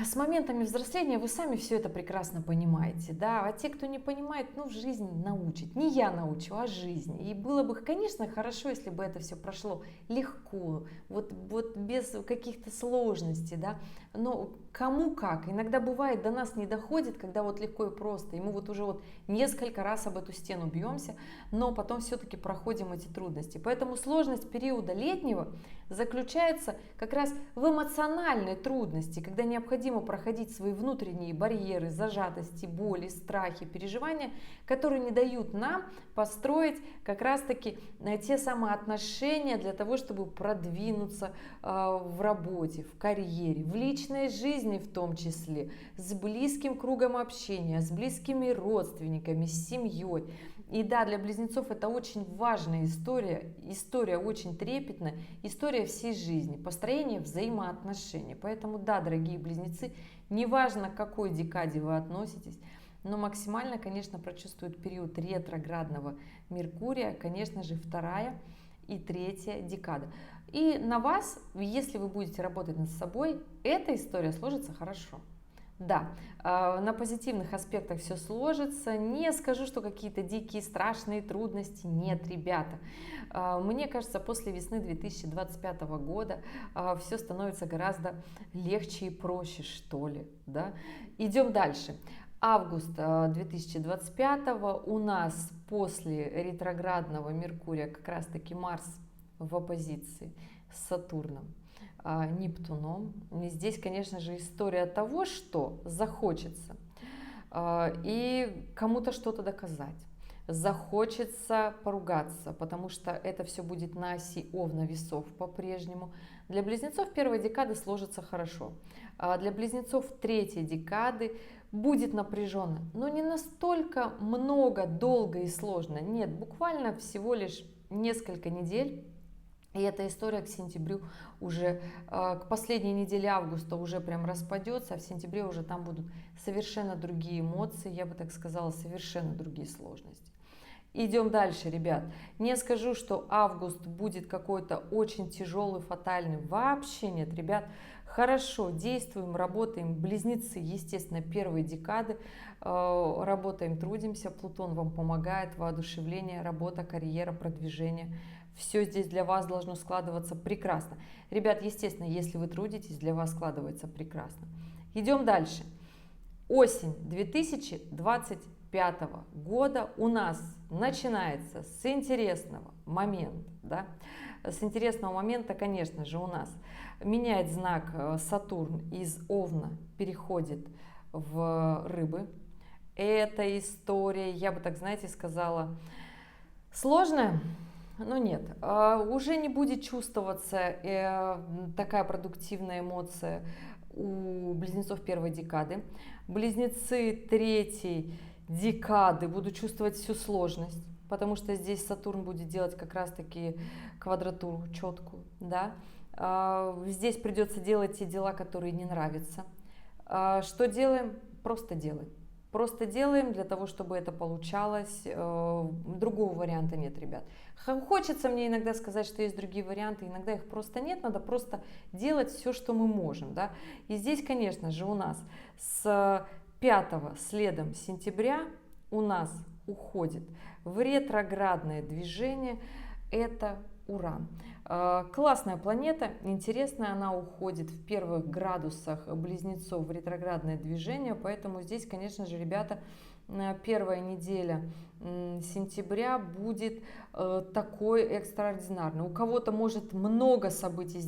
с моментами взросления вы сами все это прекрасно понимаете, да, а те, кто не понимает, ну, жизнь научит, не я научу, а жизнь. И было бы, конечно, хорошо, если бы это все прошло легко, вот без каких-то сложностей, да, но кому как, иногда бывает, до нас не доходит, когда вот легко и просто, и мы вот уже вот несколько раз об эту стену бьемся, но потом все-таки проходим эти трудности. Поэтому сложность периода летнего заключается как раз в эмоциональной трудности, когда необходимо проходить свои внутренние барьеры, зажатости, боли, страхи, переживания, которые не дают нам построить как раз-таки те самые отношения для того, чтобы продвинуться в работе, в карьере, в личной жизни в том числе, с близким кругом общения, с близкими родственниками, с семьей. И да, для близнецов это очень важная история очень трепетная, история всей жизни, построение взаимоотношений. Поэтому да, дорогие близнецы, неважно, к какой декаде вы относитесь, но максимально, конечно, прочувствуют период ретроградного Меркурия, конечно же, 2-я и 3-я декада. И на вас, если вы будете работать над собой, эта история сложится хорошо. Да, на позитивных аспектах все сложится. Не скажу, что какие-то дикие, страшные трудности. Нет, ребята. Мне кажется, после весны 2025 года все становится гораздо легче и проще, что ли. Да? Идем дальше. Август 2025 у нас после ретроградного Меркурия как раз-таки Марс в оппозиции с Сатурном, Нептуном. И здесь, конечно же, история того, что захочется и кому-то что-то доказать. Захочется поругаться, потому что это все будет на оси Овна весов по-прежнему. Для близнецов первой декады сложится хорошо. Для близнецов третьей декады будет напряженно, но не настолько много, долго и сложно. Нет, буквально всего лишь несколько недель. И эта история к сентябрю уже, к последней неделе августа уже прям распадется, а в сентябре уже там будут совершенно другие эмоции, я бы так сказала, совершенно другие сложности. Идем дальше, ребят. Не скажу, что август будет какой-то очень тяжелый, фатальный. Вообще нет, ребят. Хорошо, действуем, работаем. Близнецы, естественно, первой декады. Работаем, трудимся. Плутон вам помогает. Воодушевление, работа, карьера, продвижение. Все здесь для вас должно складываться прекрасно. Ребят, естественно, если вы трудитесь, для вас складывается прекрасно. Идем дальше. Осень 2025 года у нас начинается с интересного момента. Да? С интересного момента, конечно же, у нас меняет знак Сатурн из Овна, переходит в Рыбы. Эта история, я бы так, знаете, сказала, сложная. Но нет, уже не будет чувствоваться такая продуктивная эмоция у близнецов первой декады. Близнецы третьей декады будут чувствовать всю сложность, потому что здесь Сатурн будет делать как раз-таки квадратуру четкую. Да? Здесь придется делать те дела, которые не нравятся. Что делаем? Просто делаем. Просто делаем для того, чтобы это получалось. Другого варианта нет, ребят. Хочется мне иногда сказать, что есть другие варианты, иногда их просто нет, надо просто делать все, что мы можем. Да? И здесь, конечно же, у нас с 5 следом сентября у нас уходит в ретроградное движение, это Уран. Классная планета, интересная, она уходит в первых градусах близнецов в ретроградное движение, поэтому здесь, конечно же, ребята, первая неделя сентября будет такой экстраординарный. У кого-то может много событий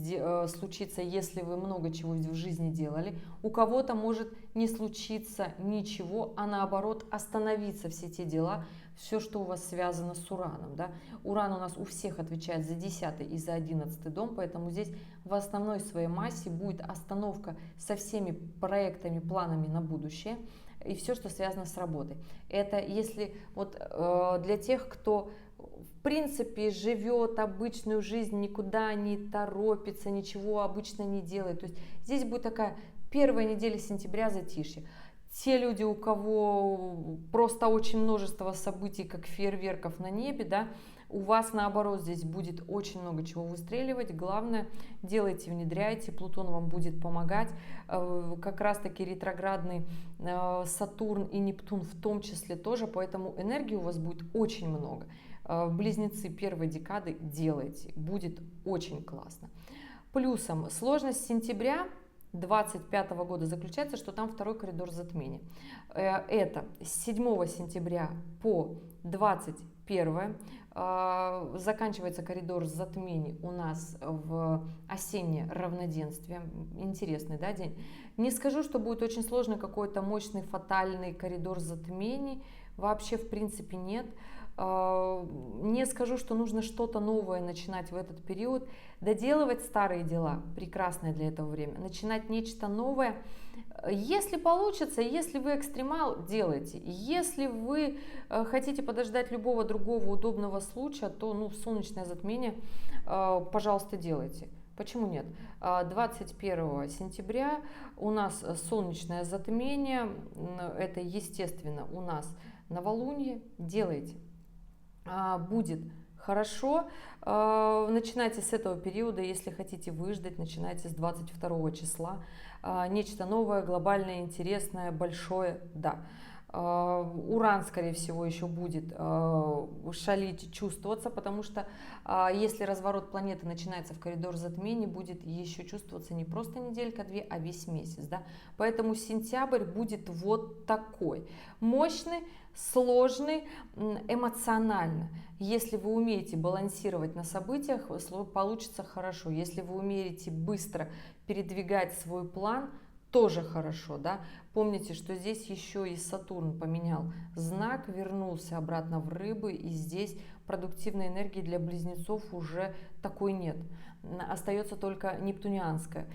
случиться, если вы много чего в жизни делали. У кого-то может не случиться ничего, а наоборот остановиться все те дела, все, что у вас связано с Ураном. Да? Уран у нас у всех отвечает за 10 и за 11 дом, поэтому здесь в основной своей массе будет остановка со всеми проектами, планами на будущее и все, что связано с работой. Это если вот для тех, кто в принципе живет обычную жизнь, никуда не торопится, ничего обычно не делает. То есть здесь будет такая первая неделя сентября затишье. Те люди, у кого просто очень множество событий, как фейерверков на небе, да, у вас наоборот здесь будет очень много чего выстреливать. Главное, делайте, внедряйте, Плутон вам будет помогать. Как раз таки ретроградный Сатурн и Нептун в том числе тоже, поэтому энергии у вас будет очень много. Близнецы первой декады делайте, будет очень классно. Плюсом сложность сентября 2025 года заключается, что там второй коридор затмения. Это с 7 сентября по 21 заканчивается коридор затмений у нас в осеннее равноденствие. Интересный, да, день. Не скажу, что будет очень сложный какой-то мощный фатальный коридор затмений. Вообще, в принципе, нет. Не скажу, что нужно что-то новое начинать в этот период. Доделывать старые дела, прекрасное для этого время. Начинать нечто новое. Если получится, если вы экстремал, делайте. Если вы хотите подождать любого другого удобного случая, то солнечное затмение, пожалуйста, делайте. Почему нет? 21 сентября у нас солнечное затмение. Это, естественно, у нас новолуние. Делайте. Будет хорошо. Начинайте с этого периода, если хотите выждать, начинайте с 22 числа. Нечто новое, глобальное, интересное, большое, да. Уран, скорее всего, еще будет шалить, чувствоваться, потому что если разворот планеты начинается в коридор затмений, будет еще чувствоваться не просто неделька-две, а весь месяц. Да? Поэтому сентябрь будет вот такой. Мощный, сложный, эмоционально. Если вы умеете балансировать на событиях, получится хорошо. Если вы умеете быстро передвигать свой план, тоже хорошо, да. Помните, что здесь еще и Сатурн поменял знак, вернулся обратно в Рыбы, и здесь продуктивной энергии для близнецов уже такой нет. Остается только нептунианская.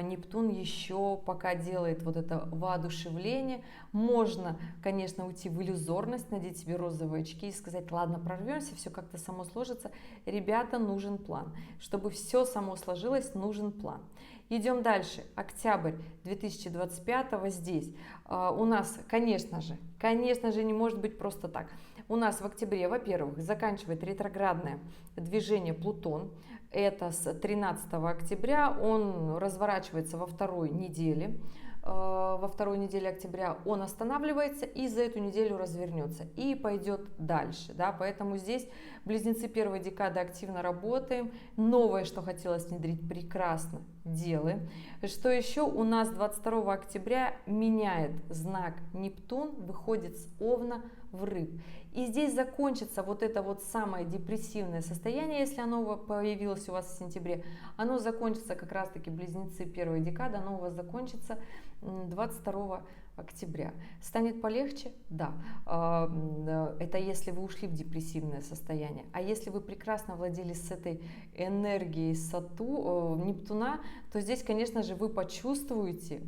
Нептун еще пока делает вот это воодушевление. Можно, конечно, уйти в иллюзорность, надеть себе розовые очки и сказать: ладно, прорвемся, все как-то само сложится. Ребята, нужен план. Чтобы все само сложилось, нужен план. Идем дальше. Октябрь 2025 здесь. У нас, конечно же, не может быть просто так. У нас в октябре, во-первых, заканчивает ретроградное движение Плутон. Это с 13 октября, он разворачивается во второй неделе. Во второй неделе октября он останавливается и за эту неделю развернется и пойдет дальше. Да? Поэтому здесь близнецы первой декады активно работаем. Новое, что хотелось внедрить, прекрасно делаем. Что еще у нас 22 октября меняет знак Нептун, выходит с Овна в Рыб. И здесь закончится вот это вот самое депрессивное состояние, если оно появилось у вас в сентябре. Оно закончится как раз-таки близнецы первой декады, оно у вас закончится 22 октября. Станет полегче? Да. Это если вы ушли в депрессивное состояние. А если вы прекрасно владели с этой энергией Нептуна, то здесь, конечно же, вы почувствуете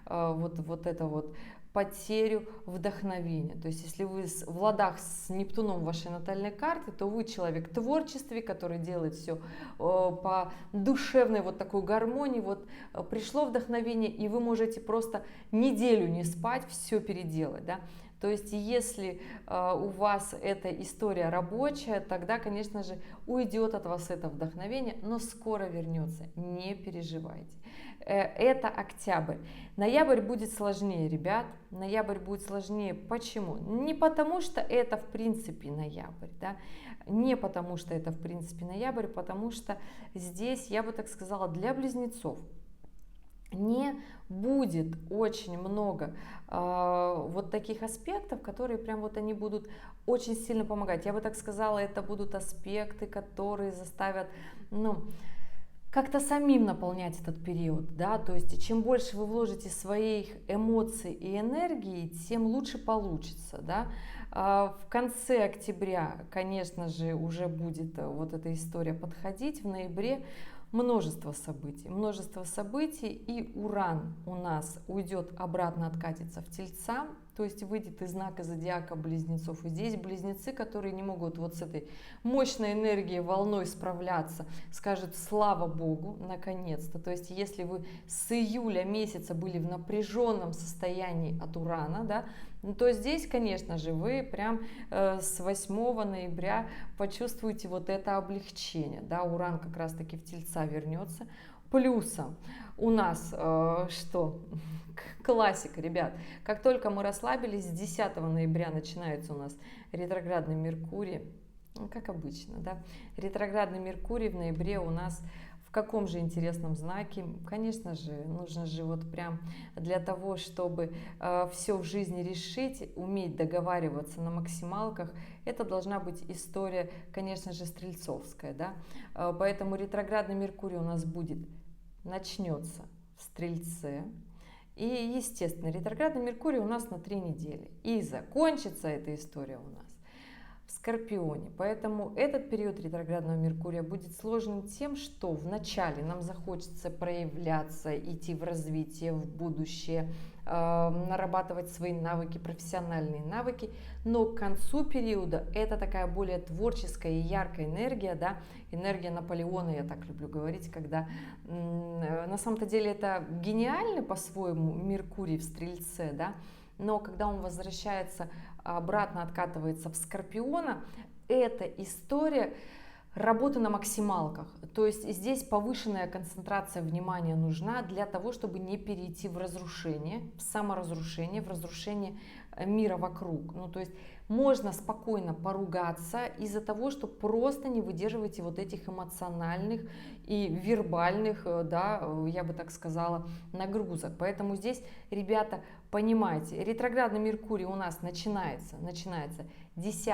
вот это вот потерю вдохновения. То есть, если вы в ладах с Нептуном вашей натальной карты, то вы человек в творчестве, который делает все по душевной вот такой гармонии. Вот пришло вдохновение, и вы можете просто неделю не спать, все переделать. Да? То есть, если у вас эта история рабочая, тогда, конечно же, уйдет от вас это вдохновение, но скоро вернется, не переживайте. Это октябрь. Ноябрь будет сложнее, ребят. Ноябрь будет сложнее. Почему? Не потому, что это в принципе ноябрь, да? Не потому, что это в принципе ноябрь, потому что здесь, я бы так сказала, для близнецов не будет очень много вот таких аспектов, которые прям вот они будут очень сильно помогать. Я бы так сказала, это будут аспекты, которые заставят, как-то самим наполнять этот период, да, то есть чем больше вы вложите своих эмоций и энергии, тем лучше получится, да. В конце октября, конечно же, уже будет вот эта история подходить, в ноябре множество событий, и Уран у нас уйдет обратно, откатится в Тельца, то есть выйдет из знака зодиака Близнецов. И здесь близнецы, которые не могут вот с этой мощной энергией, волной справляться, скажут: слава Богу, наконец-то. То есть если вы с июля месяца были в напряженном состоянии от Урана, да, то здесь, конечно же, вы прям с 8 ноября почувствуете вот это облегчение. Да, Уран как раз-таки в Тельца вернется. Плюсом у нас что? Классика, ребят. Как только мы расслабились, с 10 ноября начинается у нас ретроградный Меркурий. Как обычно, да? Ретроградный Меркурий в ноябре у нас в каком же интересном знаке? Конечно же, нужно же вот прям для того, чтобы все в жизни решить, уметь договариваться на максималках, это должна быть история, конечно же, стрельцовская, да? Поэтому ретроградный Меркурий у нас начнется в Стрельце. И, естественно, ретроградный Меркурий у нас на 3 недели. И закончится эта история у нас в Скорпионе. Поэтому этот период ретроградного Меркурия будет сложным тем, что вначале нам захочется проявляться, идти в развитие, в будущее, нарабатывать свои навыки, профессиональные навыки, но к концу периода это такая более творческая и яркая энергия, да, энергия Наполеона, я так люблю говорить, когда на самом-то деле это гениальный по-своему Меркурий в Стрельце, да, но когда он возвращается обратно, откатывается в Скорпиона, эта история работы на максималках. То есть здесь повышенная концентрация внимания нужна для того, чтобы не перейти в разрушение, в саморазрушение, в разрушение мира вокруг. Ну, то есть можно спокойно поругаться из-за того, что просто не выдерживаете вот этих эмоциональных и вербальных, да, я бы так сказала, нагрузок. Поэтому здесь, ребята, понимаете, ретроградный Меркурий у нас начинается 10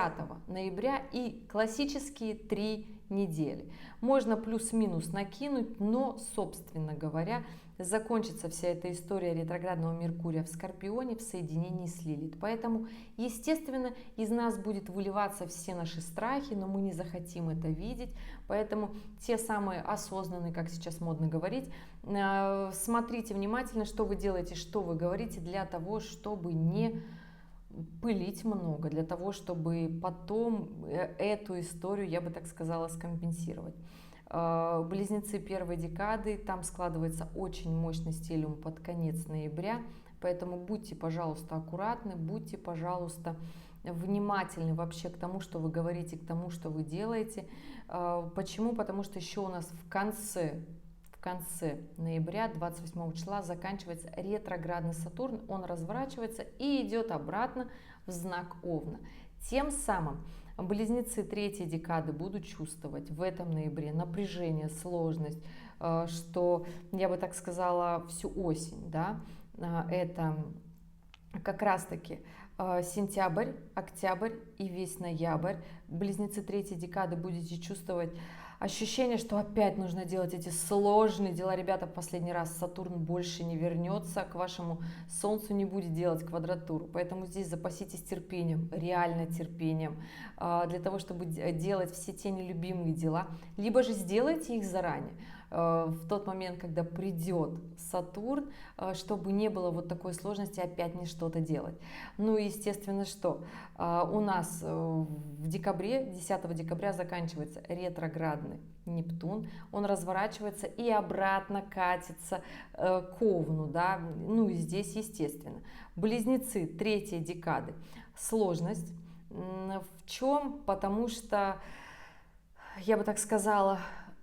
ноября и классические 3 недели. Можно плюс-минус накинуть, но, собственно говоря, закончится вся эта история ретроградного Меркурия в Скорпионе в соединении с Лилит. Поэтому, естественно, из нас будет выливаться все наши страхи, но мы не захотим это видеть. Поэтому те самые осознанные, как сейчас модно говорить, смотрите внимательно, что вы делаете, что вы говорите, для того, чтобы не пылить много, для того, чтобы потом эту историю, я бы так сказала, скомпенсировать. Близнецы первой декады, там складывается очень мощный стелиум под конец ноября, поэтому будьте, пожалуйста, аккуратны, будьте, пожалуйста, внимательны вообще к тому, что вы говорите, к тому, что вы делаете. Почему? Потому что еще у нас в конце ноября, 28 числа, заканчивается ретроградный Сатурн, он разворачивается и идет обратно в знак Овна. Тем самым близнецы третьей декады будут чувствовать в этом ноябре напряжение, сложность, что, я бы так сказала, всю осень, да, это как раз-таки сентябрь, октябрь и весь ноябрь. Близнецы третьей декады будете чувствовать ощущение, что опять нужно делать эти сложные дела. Ребята, в последний раз Сатурн больше не вернется к вашему Солнцу, не будет делать квадратуру. Поэтому здесь запаситесь терпением, реально терпением, для того, чтобы делать все те нелюбимые дела. Либо же сделайте их заранее, в тот момент, когда придет Сатурн, чтобы не было вот такой сложности опять не что-то делать. Ну и естественно, что у нас в декабре, 10 декабря заканчивается ретроградный Нептун, он разворачивается и обратно катится к Овну, да, ну и здесь естественно. Близнецы третьей декады, сложность в чем? Потому что, я бы так сказала,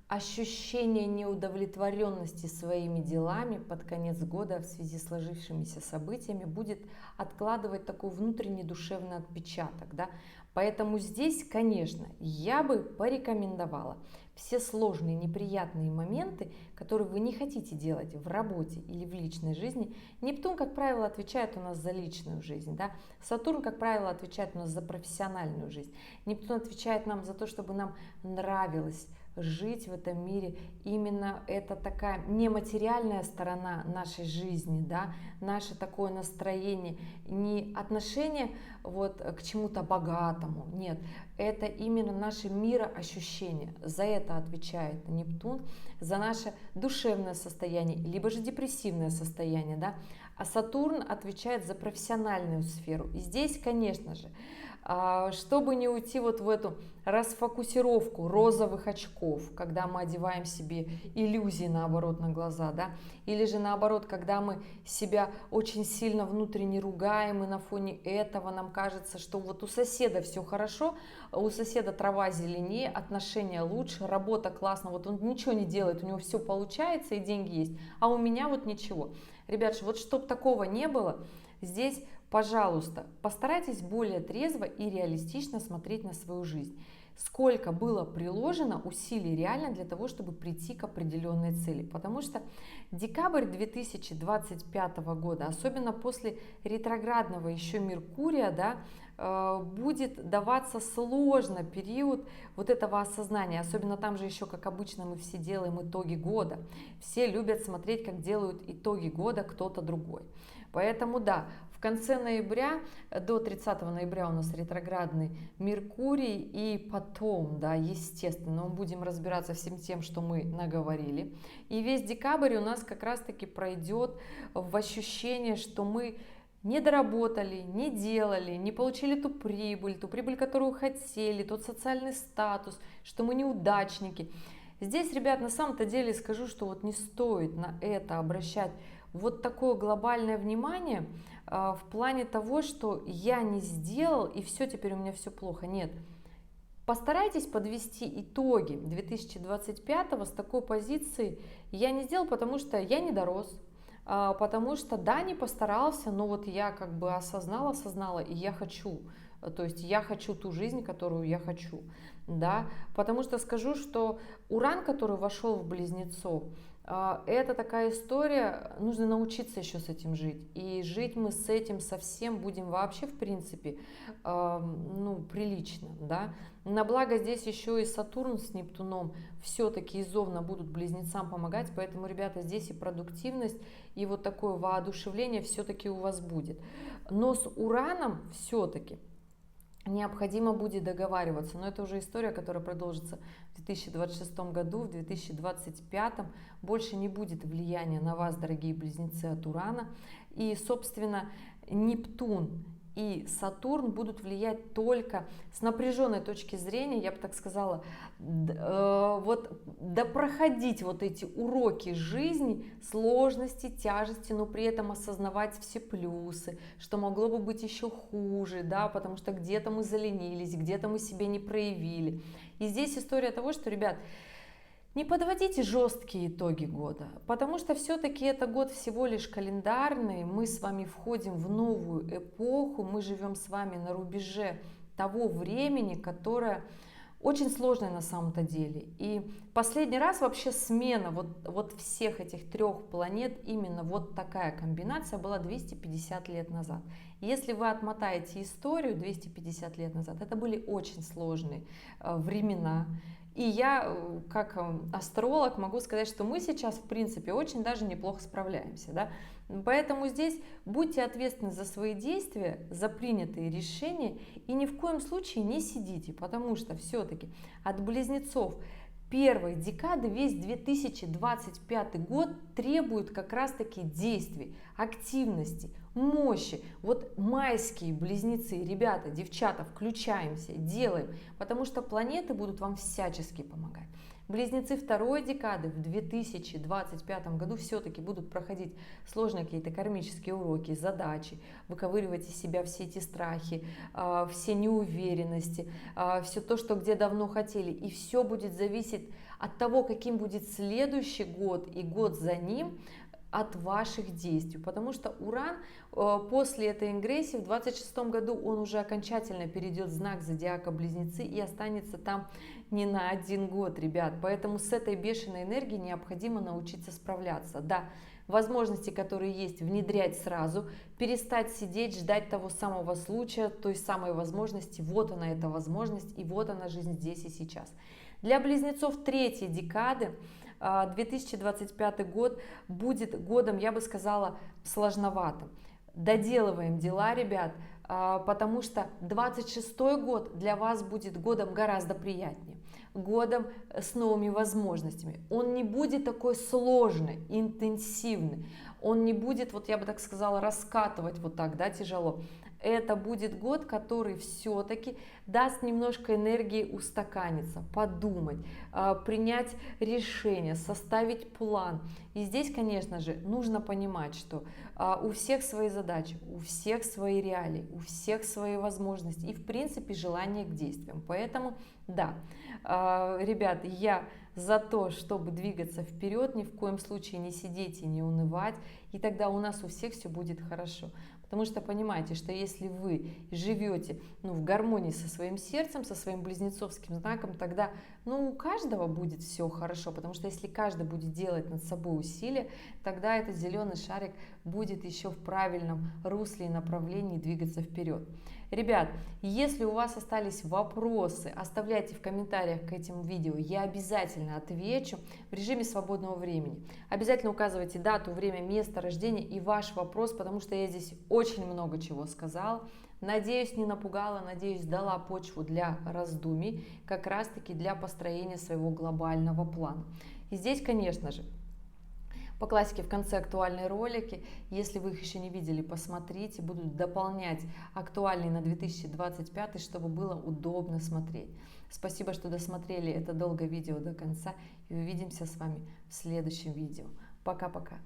ощущение неудовлетворенности своими делами под конец года в связи с сложившимися событиями будет откладывать такой внутренний душевный отпечаток, да? Поэтому здесь, конечно, я бы порекомендовала все сложные, неприятные моменты, которые вы не хотите делать в работе или в личной жизни. Нептун, как правило, отвечает у нас за личную жизнь, да? Сатурн, как правило, отвечает у нас за профессиональную жизнь. Нептун отвечает нам за то, чтобы нам нравилось жить в этом мире. Именно это такая нематериальная сторона нашей жизни, да, наше такое настроение, не отношение вот к чему-то богатому, нет, это именно наше мироощущение. За это отвечает Нептун, за наше душевное состояние, либо же депрессивное состояние, да, а Сатурн отвечает за профессиональную сферу. И здесь, конечно же, чтобы не уйти вот в эту расфокусировку розовых очков, когда мы одеваем себе иллюзии наоборот на глаза, да, или же наоборот, когда мы себя очень сильно внутренне ругаем, и на фоне этого нам кажется, что вот у соседа все хорошо, у соседа трава зеленее, отношения лучше, работа классно, вот он ничего не делает, у него все получается и деньги есть, а у меня вот ничего. Ребят, вот чтобы такого не было, здесь, пожалуйста, постарайтесь более трезво и реалистично смотреть на свою жизнь. Сколько было приложено усилий реально для того, чтобы прийти к определенной цели. Потому что декабрь 2025 года, особенно после ретроградного еще Меркурия, да, будет даваться сложно период вот этого осознания. Особенно там же еще, как обычно, мы все делаем итоги года. Все любят смотреть, как делают итоги года кто-то другой. Поэтому да, в конце ноября, до 30 ноября у нас ретроградный Меркурий, и потом, да, естественно, мы будем разбираться всем тем, что мы наговорили. И весь декабрь у нас как раз-таки пройдет в ощущение, что мы не доработали, не делали, не получили ту прибыль, которую хотели, тот социальный статус, что мы неудачники. Здесь, ребят, на самом-то деле скажу, что вот не стоит на это обращать вот такое глобальное внимание в плане того, что я не сделал и все, теперь у меня все плохо. Нет, Постарайтесь подвести итоги 2025 с такой позиции. Я не сделал, потому что я не дорос, потому что да, не постарался, но вот я как бы осознала, и я хочу. То есть я хочу ту жизнь, которую я хочу, да, потому что скажу, что Уран, который вошел в Близнецов, это такая история, нужно научиться еще с этим жить. И жить мы с этим совсем будем вообще, в принципе, ну, прилично, да. На благо здесь еще и Сатурн с Нептуном все-таки изовно будут близнецам помогать, поэтому, ребята, здесь и продуктивность, и вот такое воодушевление все-таки у вас будет. Но с Ураном все-таки необходимо будет договариваться, но это уже история, которая продолжится в 2026 году, в 2025 больше не будет влияния на вас, дорогие близнецы, от Урана, и, собственно, Нептун и Сатурн будут влиять только с напряженной точки зрения, я бы так сказала, вот допроходить вот эти уроки жизни, сложности, тяжести, но при этом осознавать все плюсы, что могло бы быть еще хуже, да, потому что где-то мы заленились, где-то мы себя не проявили. И здесь история того, что, ребят, не подводите жесткие итоги года, потому что все-таки это год всего лишь календарный, мы с вами входим в новую эпоху, мы живем с вами на рубеже того времени, которое очень сложное на самом-то деле. И последний раз вообще смена вот всех этих трех планет, именно вот такая комбинация была 250 лет назад. Если вы отмотаете историю 250 лет назад, это были очень сложные времена. И я, как астролог, могу сказать, что мы сейчас, в принципе, очень даже неплохо справляемся. Да? Поэтому здесь будьте ответственны за свои действия, за принятые решения и ни в коем случае не сидите, потому что все-таки от близнецов первой декады весь 2025 год требует как раз-таки действий, активности, мощи. Вот майские близнецы, ребята, девчата, включаемся, делаем, потому что планеты будут вам всячески помогать. Близнецы второй декады в 2025 году все-таки будут проходить сложные какие-то кармические уроки, задачи, выковыривать из себя все эти страхи, все неуверенности, все то, что где давно хотели. И все будет зависеть от того, каким будет следующий год и год за ним, от ваших действий, потому что Уран после этой ингрессии в 26 году он уже окончательно перейдет в знак зодиака Близнецы и останется там не на 1 год, ребят, поэтому с этой бешеной энергией необходимо научиться справляться. Да, возможности, которые есть, внедрять сразу, перестать сидеть, ждать того самого случая, той самой возможности, вот она эта возможность и вот она жизнь здесь и сейчас. Для близнецов третьей декады 2025 год будет годом, я бы сказала, сложноватым. Доделываем дела, ребят, потому что 26 год для вас будет годом гораздо приятнее, годом с новыми возможностями. Он не будет такой сложный, интенсивный, он не будет, вот я бы так сказала, раскатывать вот так, да, тяжело. Это будет год, который все-таки даст немножко энергии устаканиться, подумать, принять решение, составить план. И здесь, конечно же, нужно понимать, что у всех свои задачи, у всех свои реалии, у всех свои возможности и, в принципе, желание к действиям. Поэтому, да, ребят, я за то, чтобы двигаться вперед, ни в коем случае не сидеть и не унывать, и тогда у нас у всех все будет хорошо. Потому что понимаете, что если вы живете в гармонии со своим сердцем, со своим близнецовским знаком, тогда у каждого будет все хорошо. Потому что если каждый будет делать над собой усилия, тогда этот зеленый шарик будет еще в правильном русле и направлении двигаться вперед. Ребят, если у вас остались вопросы, оставляйте в комментариях к этим видео, я обязательно отвечу в режиме свободного времени. Обязательно указывайте дату, время, место рождения и ваш вопрос, потому что я здесь очень много чего сказала. Надеюсь, не напугала, надеюсь, дала почву для раздумий, как раз-таки для построения своего глобального плана. И здесь, конечно же, по классике в конце актуальные ролики, если вы их еще не видели, посмотрите, будут дополнять актуальные на 2025, чтобы было удобно смотреть. Спасибо, что досмотрели это долгое видео до конца, и увидимся с вами в следующем видео. Пока-пока!